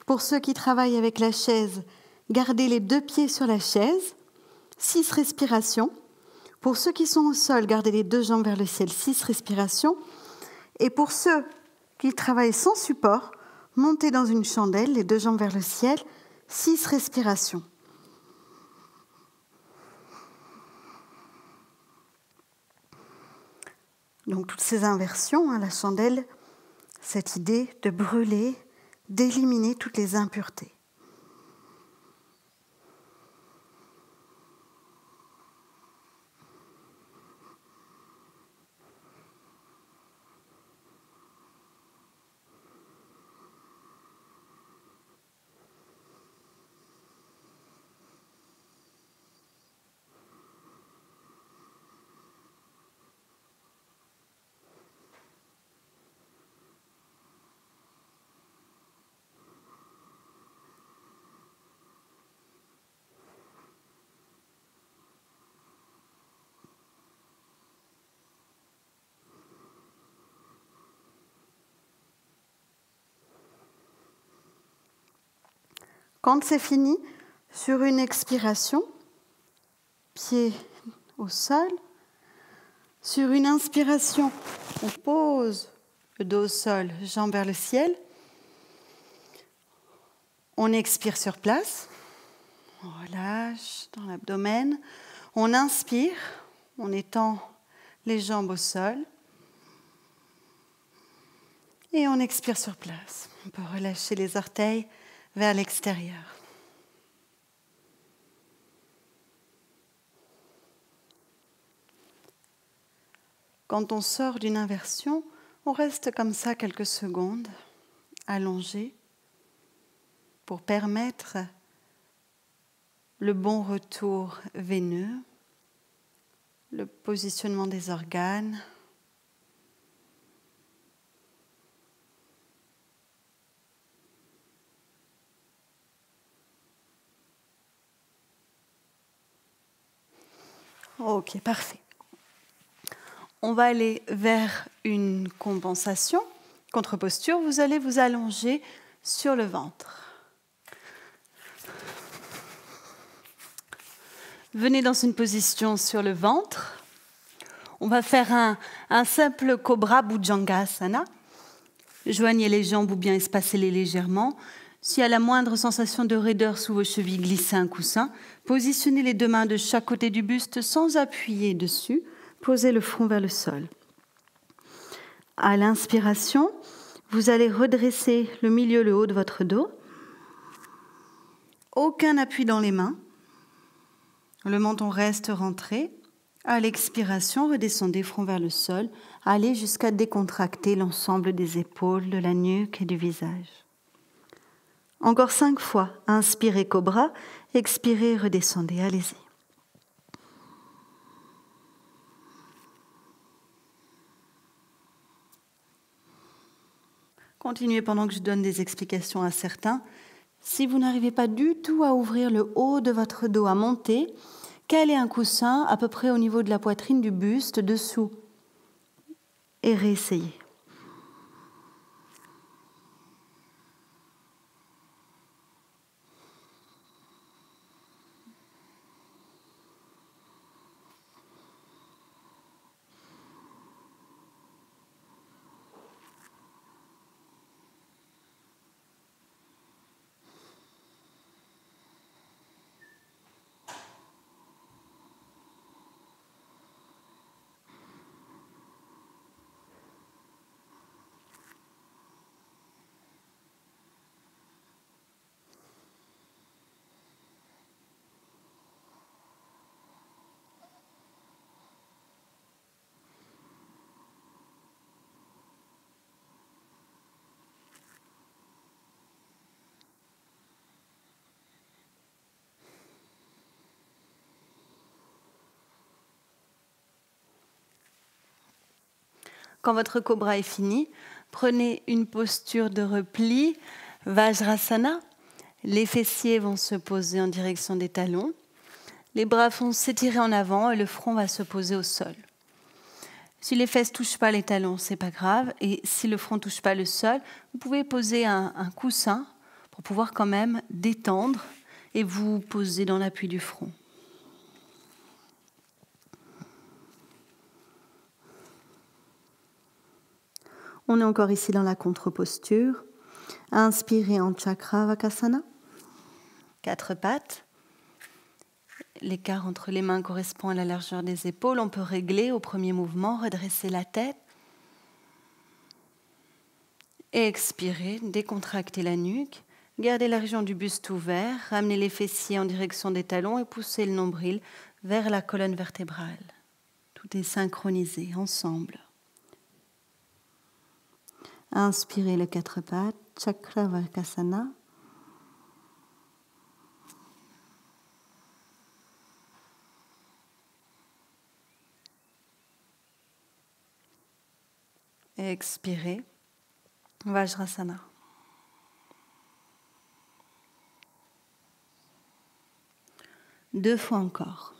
Pour ceux qui travaillent avec la chaise, gardez les 2 pieds sur la chaise, 6 respirations. Pour ceux qui sont au sol, gardez les 2 jambes vers le ciel, 6 respirations. Et pour ceux qui travaillent sans support, montez dans une chandelle, les 2 jambes vers le ciel, 6 respirations. Donc toutes ces inversions, la chandelle, cette idée de brûler, d'éliminer toutes les impuretés. Quand c'est fini, sur une expiration, pied au sol. Sur une inspiration, on pose le dos au sol, jambes vers le ciel. On expire sur place. On relâche dans l'abdomen. On inspire, on étend les jambes au sol. Et on expire sur place. On peut relâcher les orteils vers l'extérieur. Quand on sort d'une inversion, on reste comme ça quelques secondes, allongé, pour permettre le bon retour veineux, le positionnement des organes. Ok, parfait. On va aller vers une compensation. Contre-posture, vous allez vous allonger sur le ventre. Venez dans une position sur le ventre. On va faire un simple Cobra Bhujangasana. Joignez les jambes ou bien espacez-les légèrement. S'il y a la moindre sensation de raideur sous vos chevilles, glissez un coussin. Positionnez les 2 mains de chaque côté du buste sans appuyer dessus. Posez le front vers le sol. À l'inspiration, vous allez redresser le milieu, le haut de votre dos. Aucun appui dans les mains. Le menton reste rentré. À l'expiration, redescendez front vers le sol. Allez jusqu'à décontracter l'ensemble des épaules, de la nuque et du visage. Encore 5 fois. Inspirez Cobra. Expirez, redescendez. Allez-y. Continuez pendant que je donne des explications à certains. Si vous n'arrivez pas du tout à ouvrir le haut de votre dos, à monter, calez un coussin à peu près au niveau de la poitrine du buste, dessous. Et réessayez. Quand votre Cobra est fini, prenez une posture de repli, Vajrasana. Les fessiers vont se poser en direction des talons. Les bras vont s'étirer en avant et le front va se poser au sol. Si les fesses ne touchent pas les talons, ce n'est pas grave. Et si le front ne touche pas le sol, vous pouvez poser un coussin pour pouvoir quand même détendre et vous poser dans l'appui du front. On est encore ici dans la contre-posture. Inspirez en Chakravakasana. 4 pattes. L'écart entre les mains correspond à la largeur des épaules. On peut régler au premier mouvement, redresser la tête. Et expirez, décontractez la nuque. Gardez la région du buste ouvert. Ramenez les fessiers en direction des talons et poussez le nombril vers la colonne vertébrale. Tout est synchronisé ensemble. Inspirez les 4 pattes, Chakravakasana. Et expirez, Vajrasana. Deux fois encore.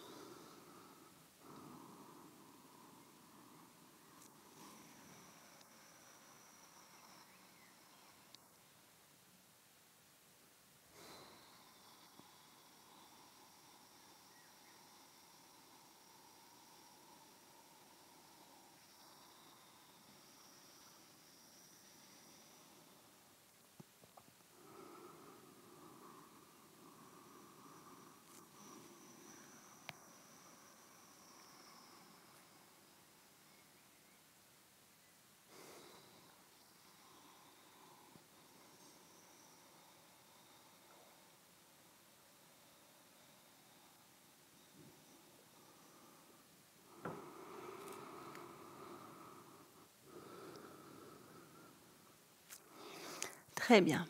Très bien.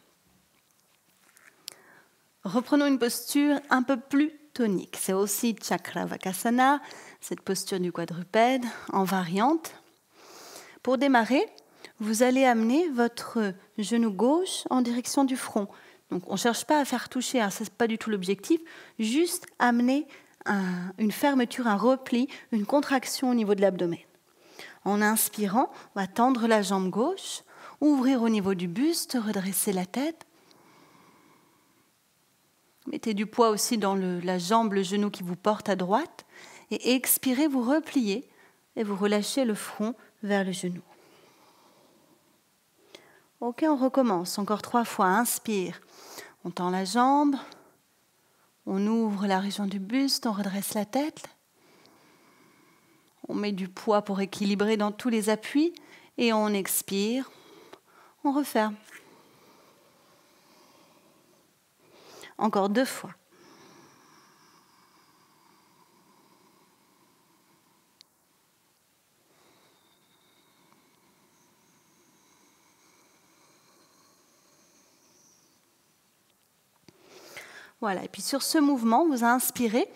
Reprenons une posture un peu plus tonique. C'est aussi Chakravakasana, cette posture du quadrupède en variante. Pour démarrer, vous allez amener votre genou gauche en direction du front. Donc on ne cherche pas à faire toucher, ce n'est pas du tout l'objectif, juste amener une fermeture, un repli, une contraction au niveau de l'abdomen. En inspirant, on va tendre la jambe gauche, ouvrir au niveau du buste, redresser la tête. Mettez du poids aussi dans la jambe, le genou qui vous porte à droite. Et expirez, vous repliez et vous relâchez le front vers le genou. Ok, on recommence. Encore 3 fois. Inspire. On tend la jambe. On ouvre la région du buste. On redresse la tête. On met du poids pour équilibrer dans tous les appuis. Et on expire. On referme. Encore 2 fois. Voilà, et puis sur ce mouvement, vous inspirez.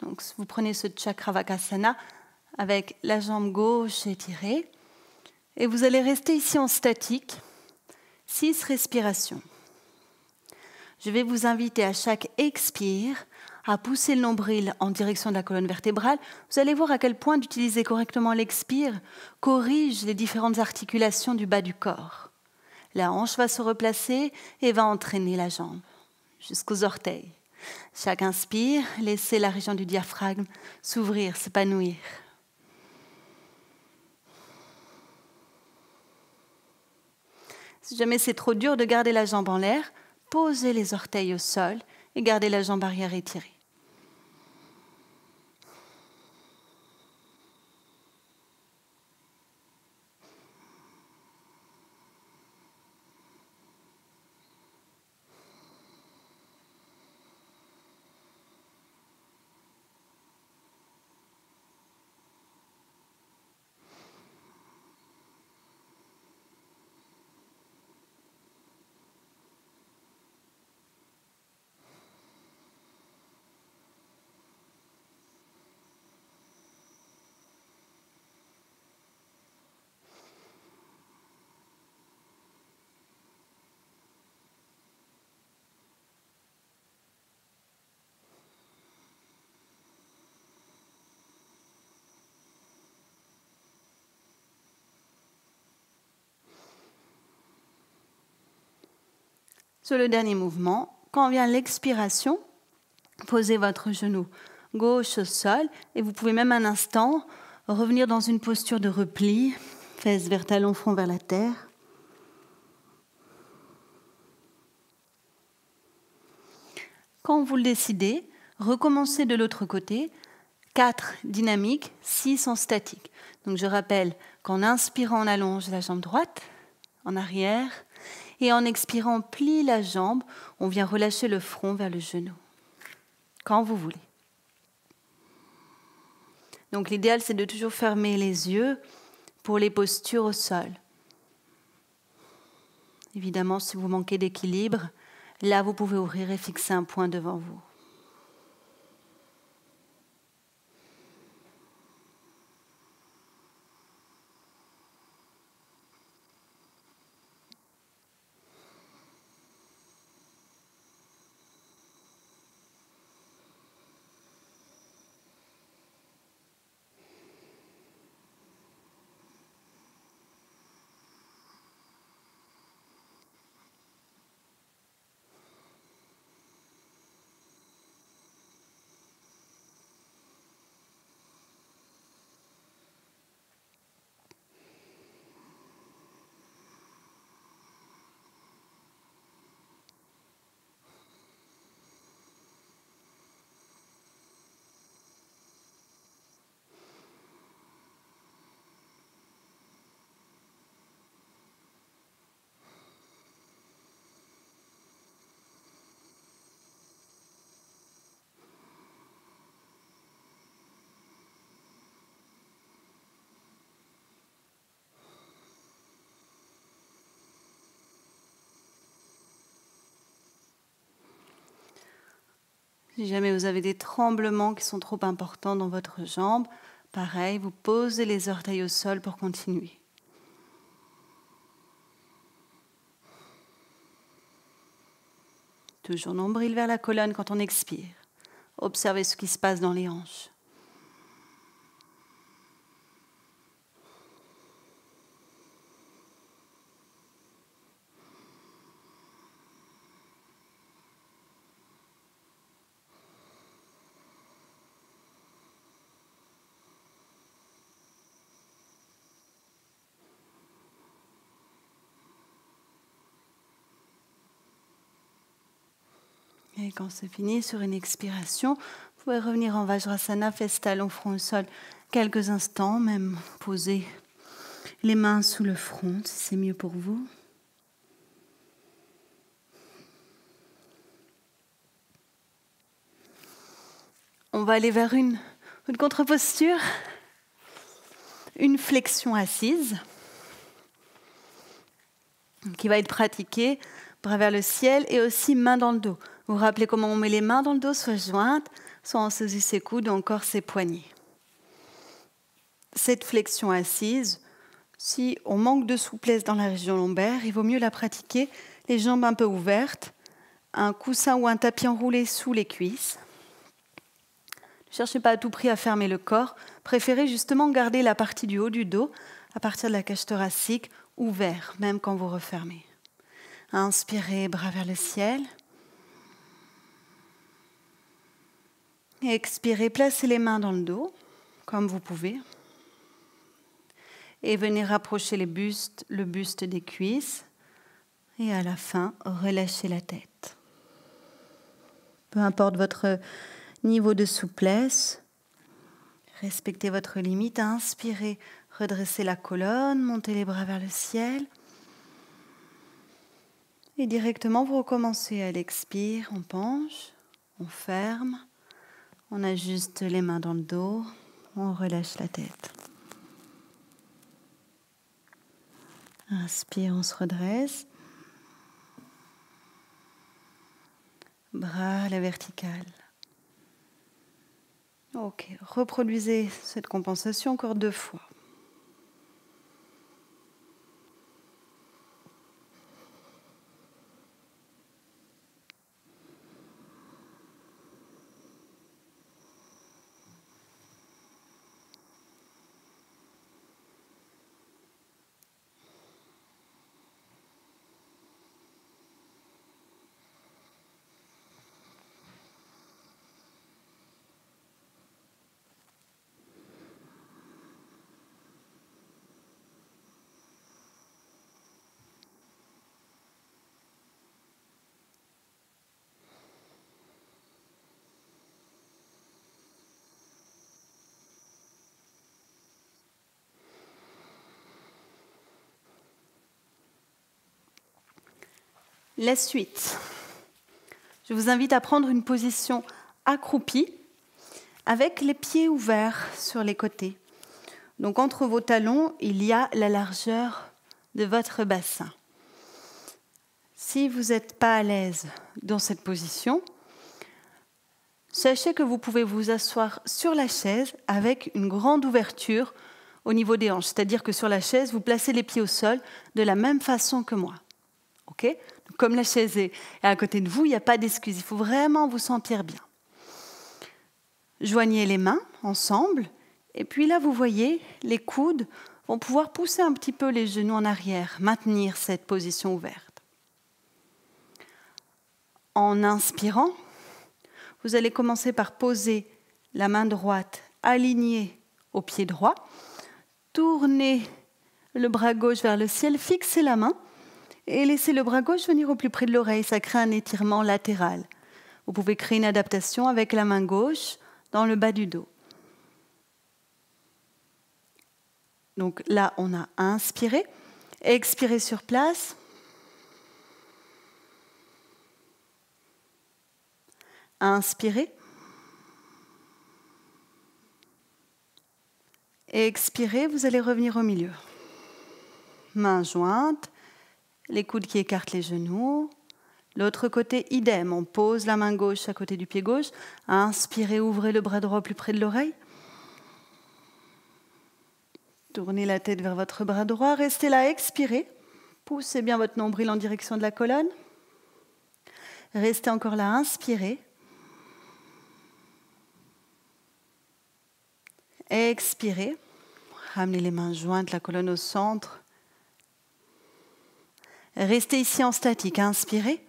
Donc vous prenez ce Chakravakasana avec la jambe gauche étirée. Et vous allez rester ici en statique. 6 respirations. Je vais vous inviter à chaque expire à pousser le nombril en direction de la colonne vertébrale. Vous allez voir à quel point d'utiliser correctement l'expire corrige les différentes articulations du bas du corps. La hanche va se replacer et va entraîner la jambe jusqu'aux orteils. Chaque inspire, laissez la région du diaphragme s'ouvrir, s'épanouir. Si jamais c'est trop dur de garder la jambe en l'air, posez les orteils au sol et gardez la jambe arrière étirée. Sur le dernier mouvement, quand vient l'expiration, posez votre genou gauche au sol et vous pouvez même un instant revenir dans une posture de repli, fesses vers talons, front vers la terre. Quand vous le décidez, recommencez de l'autre côté. 4 dynamiques, 6 en statique. Donc je rappelle qu'en inspirant, on allonge la jambe droite en arrière et en expirant, on plie la jambe. On vient relâcher le front vers le genou. Quand vous voulez. Donc l'idéal, c'est de toujours fermer les yeux pour les postures au sol. Évidemment, si vous manquez d'équilibre, là, vous pouvez ouvrir et fixer un point devant vous. Si jamais vous avez des tremblements qui sont trop importants dans votre jambe, pareil, vous posez les orteils au sol pour continuer. Toujours nombril vers la colonne quand on expire. Observez ce qui se passe dans les hanches. Et quand c'est fini, sur une expiration, vous pouvez revenir en Vajrasana, fesses talons, front au sol, quelques instants, même poser les mains sous le front, si c'est mieux pour vous. On va aller vers une contre-posture, une flexion assise, qui va être pratiquée, bras vers le ciel et aussi main dans le dos. Vous vous rappelez comment on met les mains dans le dos, soit jointes, soit on saisit ses coudes ou encore ses poignets. Cette flexion assise, si on manque de souplesse dans la région lombaire, il vaut mieux la pratiquer les jambes un peu ouvertes, un coussin ou un tapis enroulé sous les cuisses. Ne cherchez pas à tout prix à fermer le corps, préférez justement garder la partie du haut du dos, à partir de la cage thoracique, ouvert, même quand vous refermez. Inspirez, bras vers le ciel. Expirez, placez les mains dans le dos, comme vous pouvez. Et venez rapprocher le buste des cuisses. Et à la fin, relâchez la tête. Peu importe votre niveau de souplesse, respectez votre limite. Inspirez, redressez la colonne, montez les bras vers le ciel. Et directement, vous recommencez à l'expire. On penche, on ferme, on ajuste les mains dans le dos, on relâche la tête. Inspire, on se redresse. Bras à la verticale. Ok, reproduisez cette compensation encore 2 fois. La suite. Je vous invite à prendre une position accroupie avec les pieds ouverts sur les côtés. Donc entre vos talons, il y a la largeur de votre bassin. Si vous n'êtes pas à l'aise dans cette position, sachez que vous pouvez vous asseoir sur la chaise avec une grande ouverture au niveau des hanches. C'est-à-dire que sur la chaise, vous placez les pieds au sol de la même façon que moi. Okay ? Comme la chaise est à côté de vous, il n'y a pas d'excuse. Il faut vraiment vous sentir bien. Joignez les mains ensemble. Et puis là, vous voyez, les coudes vont pouvoir pousser un petit peu les genoux en arrière, maintenir cette position ouverte. En inspirant, vous allez commencer par poser la main droite alignée au pied droit, tourner le bras gauche vers le ciel, fixer la main et laisser le bras gauche venir au plus près de l'oreille. Ça crée un étirement latéral. Vous pouvez créer une adaptation avec la main gauche dans le bas du dos. Donc là, on a inspiré, expiré sur place. Inspirez. Expirez, vous allez revenir au milieu. Mains jointes, les coudes qui écartent les genoux. L'autre côté, idem, on pose la main gauche à côté du pied gauche. Inspirez, ouvrez le bras droit au plus près de l'oreille. Tournez la tête vers votre bras droit, restez là, expirez. Poussez bien votre nombril en direction de la colonne. Restez encore là, inspirez. Expirez. Ramenez les mains jointes, la colonne au centre. Restez ici en statique, inspirez.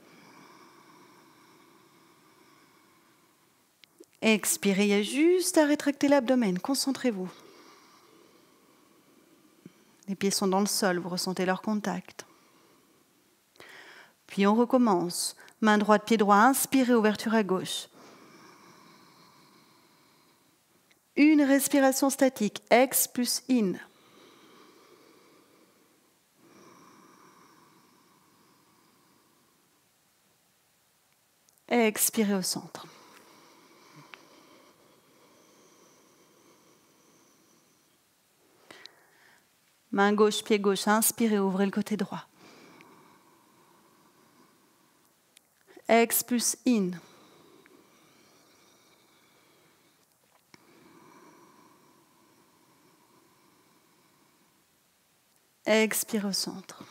Expirez, il y a juste à rétracter l'abdomen, concentrez-vous. Les pieds sont dans le sol, vous ressentez leur contact. Puis on recommence. Main droite, pied droit, inspirez, ouverture à gauche. Une respiration statique, ex plus in. Expirez au centre. Main gauche, pied gauche, inspirez, ouvrez le côté droit. Ex plus in. Expirez au centre.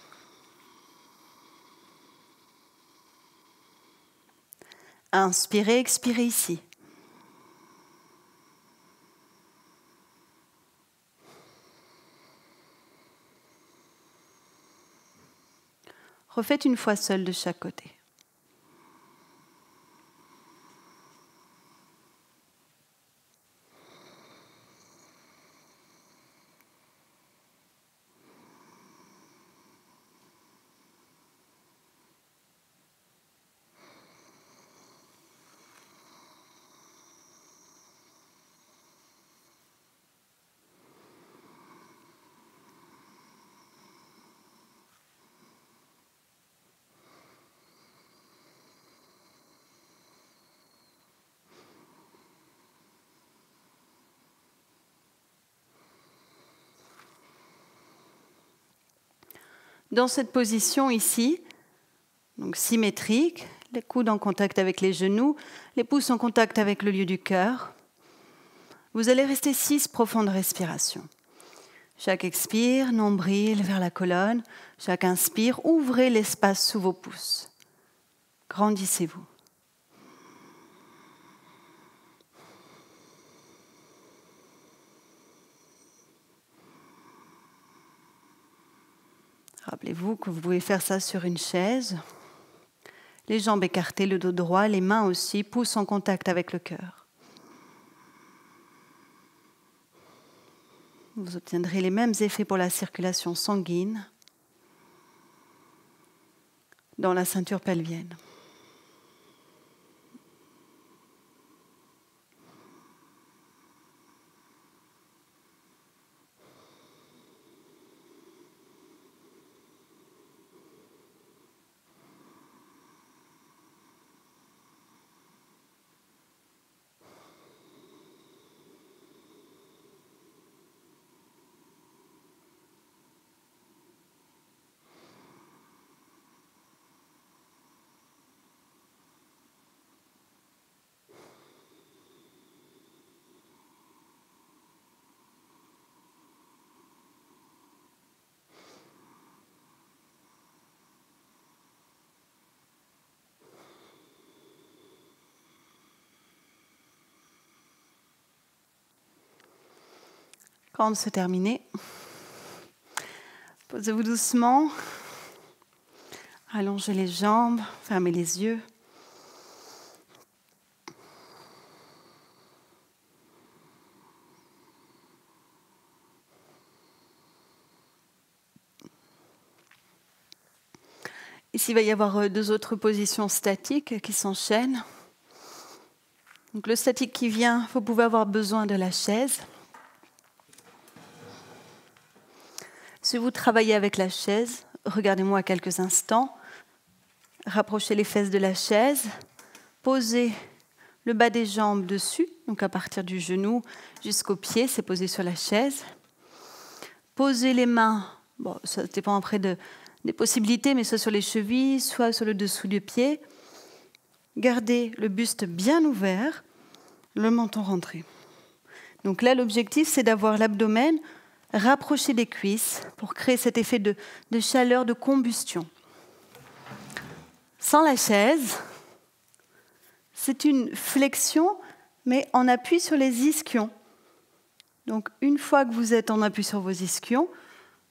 Inspirez, expirez ici. Refaites une fois seul de chaque côté. Dans cette position ici, donc symétrique, les coudes en contact avec les genoux, les pouces en contact avec le lieu du cœur, vous allez rester 6 profondes respirations. Chaque expire, nombril vers la colonne. Chaque inspire, ouvrez l'espace sous vos pouces. Grandissez-vous. Rappelez-vous que vous pouvez faire ça sur une chaise. Les jambes écartées, le dos droit, les mains aussi, pouces en contact avec le cœur. Vous obtiendrez les mêmes effets pour la circulation sanguine dans la ceinture pelvienne. Quand c'est terminé, posez-vous doucement. Allongez les jambes, fermez les yeux. Ici, il va y avoir 2 autres positions statiques qui s'enchaînent. Donc, le statique qui vient, vous pouvez avoir besoin de la chaise. Si vous travaillez avec la chaise, regardez-moi quelques instants. Rapprochez les fesses de la chaise. Posez le bas des jambes dessus, donc à partir du genou jusqu'au pied, c'est posé sur la chaise. Posez les mains, ça dépend après des possibilités, mais soit sur les chevilles, soit sur le dessous du pied. Gardez le buste bien ouvert, le menton rentré. Donc là, l'objectif, c'est d'avoir l'abdomen rapproché des cuisses pour créer cet effet de chaleur, de combustion. Sans la chaise, c'est une flexion, mais en appui sur les ischions. Donc, une fois que vous êtes en appui sur vos ischions,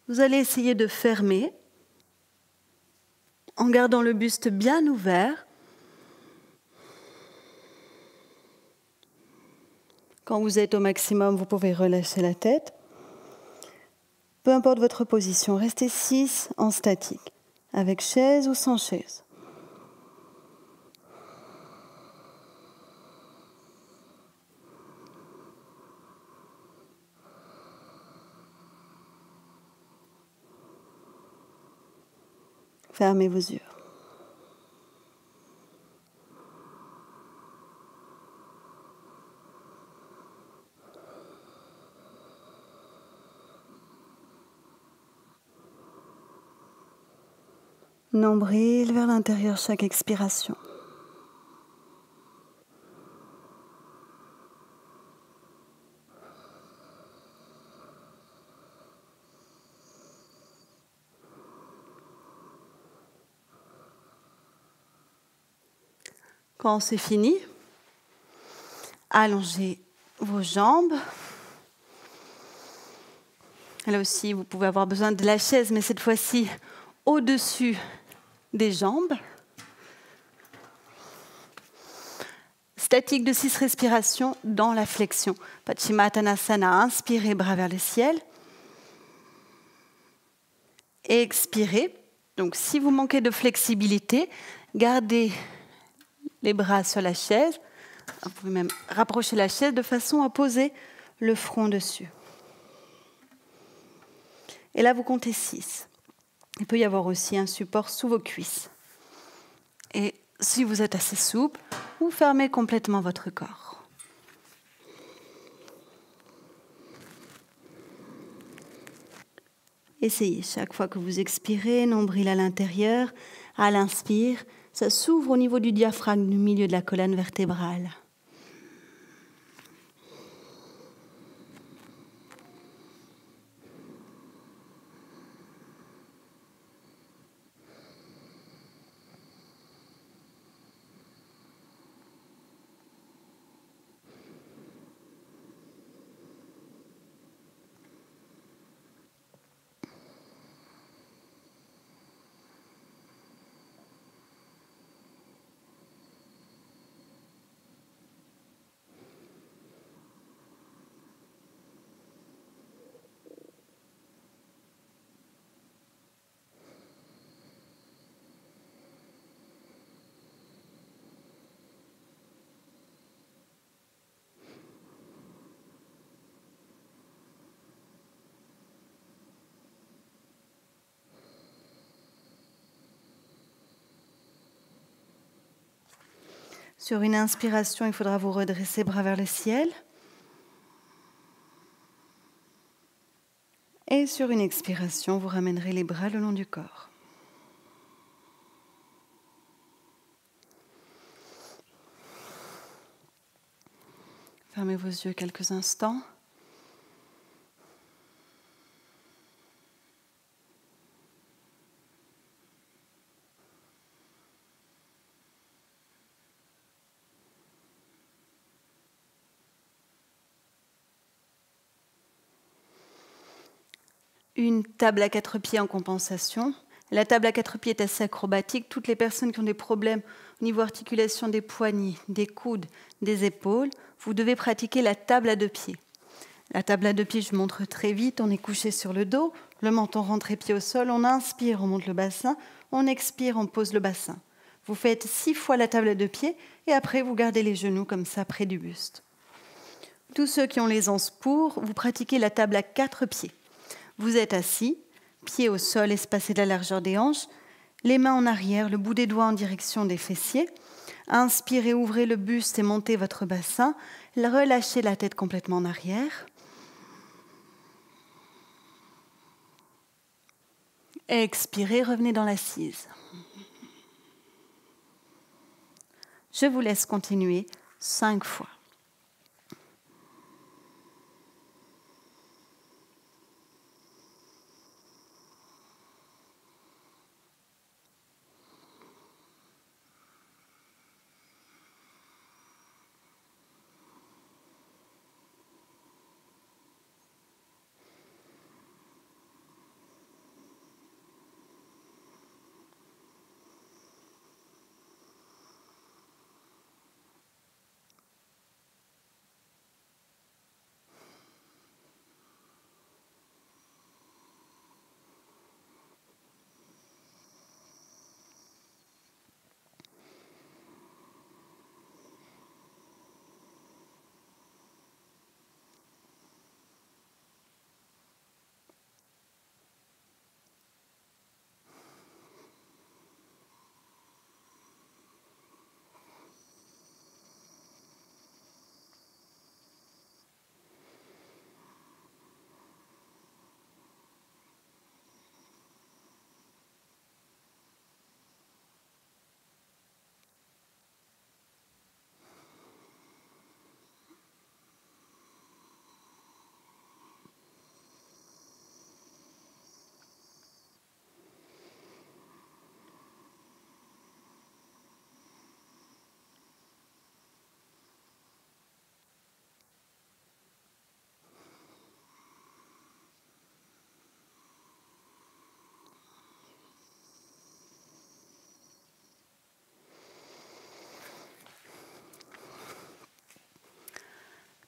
vous allez essayer de fermer en gardant le buste bien ouvert. Quand vous êtes au maximum, vous pouvez relâcher la tête. Peu importe votre position, restez 6 en statique, avec chaise ou sans chaise. Fermez vos yeux. Nombril vers l'intérieur chaque expiration. Quand c'est fini, allongez vos jambes. Là aussi, vous pouvez avoir besoin de la chaise, mais cette fois-ci au-dessus des jambes. Statique de 6 respirations dans la flexion. Paschimottanasana, inspirez, bras vers le ciel. Et expirez. Donc, si vous manquez de flexibilité, gardez les bras sur la chaise. Vous pouvez même rapprocher la chaise de façon à poser le front dessus. Et là, vous comptez 6. Il peut y avoir aussi un support sous vos cuisses. Et si vous êtes assez souple, vous fermez complètement votre corps. Essayez chaque fois que vous expirez, nombril à l'intérieur, à l'inspire, ça s'ouvre au niveau du diaphragme, du milieu de la colonne vertébrale. Sur une inspiration, il faudra vous redresser, bras vers le ciel. Et sur une expiration, vous ramènerez les bras le long du corps. Fermez vos yeux quelques instants. une table à 4 pieds en compensation. La table à 4 pieds est assez acrobatique. Toutes les personnes qui ont des problèmes au niveau articulation des poignets, des coudes, des épaules, vous devez pratiquer la table à 2 pieds. La table à 2 pieds, je montre très vite. On est couché sur le dos, le menton rentré pied au sol. On inspire, on monte le bassin. On expire, on pose le bassin. Vous faites 6 fois la table à 2 pieds et après, vous gardez les genoux comme ça près du buste. Tous ceux qui ont l'aisance pour, vous pratiquez la table à 4 pieds. Vous êtes assis, pieds au sol espacés de la largeur des hanches, les mains en arrière, le bout des doigts en direction des fessiers. Inspirez, ouvrez le buste et montez votre bassin. Relâchez la tête complètement en arrière. Expirez, revenez dans l'assise. Je vous laisse continuer 5 fois.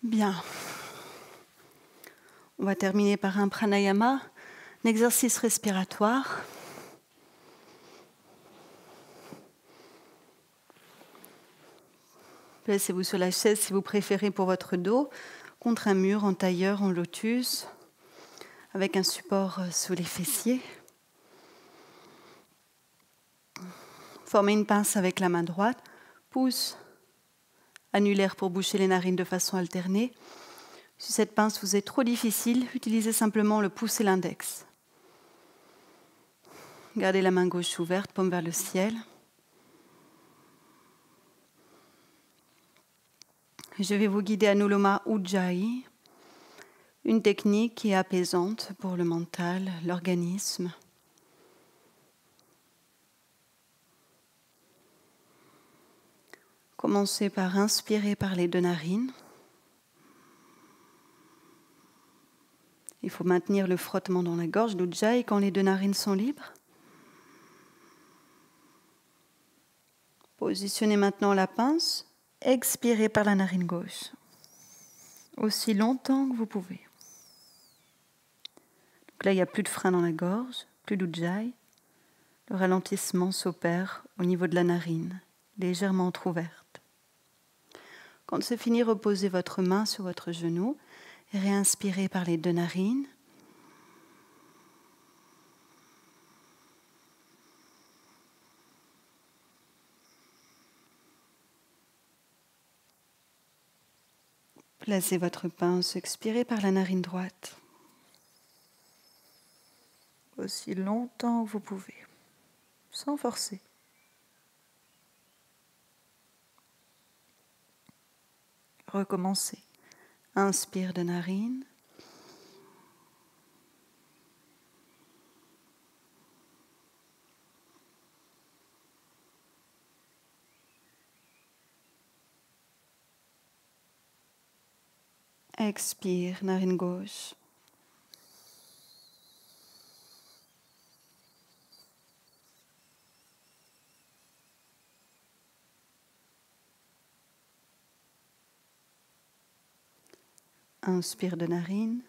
Bien. On va terminer par un pranayama, un exercice respiratoire. Placez-vous sur la chaise si vous préférez pour votre dos, contre un mur, en tailleur, en lotus, avec un support sous les fessiers. Formez une pince avec la main droite, pouce annulaire pour boucher les narines de façon alternée. Si cette pince vous est trop difficile, utilisez simplement le pouce et l'index. Gardez la main gauche ouverte, paume vers le ciel. Je vais vous guider à Nuloma Ujjayi, une technique qui est apaisante pour le mental, l'organisme. Commencez par inspirer par les 2 narines. Il faut maintenir le frottement dans la gorge d'Ujjayi quand les 2 narines sont libres. Positionnez maintenant la pince. Expirez par la narine gauche, aussi longtemps que vous pouvez. Donc là, il n'y a plus de frein dans la gorge, plus d'Ujjayi. Le ralentissement s'opère au niveau de la narine, légèrement entrouverte. Quand c'est fini, reposez votre main sur votre genou et réinspirez par les 2 narines. Placez votre pince, expirez par la narine droite. Aussi longtemps que vous pouvez, sans forcer. Recommencez. Inspire de narine. Expire, narine gauche. Inspire de narine.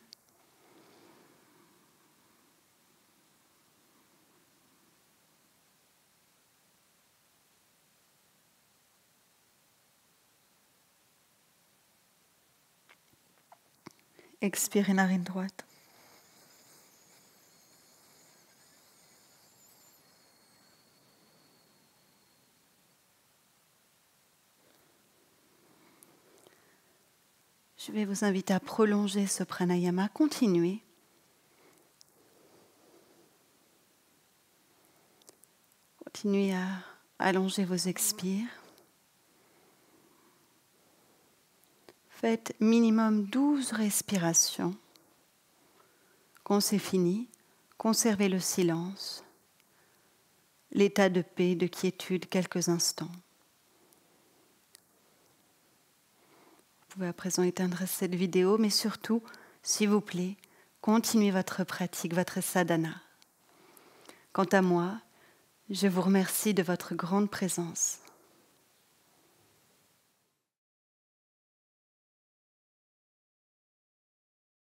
Expire narine droite. Je vais vous inviter à prolonger ce pranayama. Continuez. Continuez à allonger vos expires. Faites minimum 12 respirations. Quand c'est fini, conservez le silence, l'état de paix, de quiétude quelques instants. Vous pouvez à présent éteindre cette vidéo, mais surtout, s'il vous plaît, continuez votre pratique, votre sadhana. Quant à moi, je vous remercie de votre grande présence.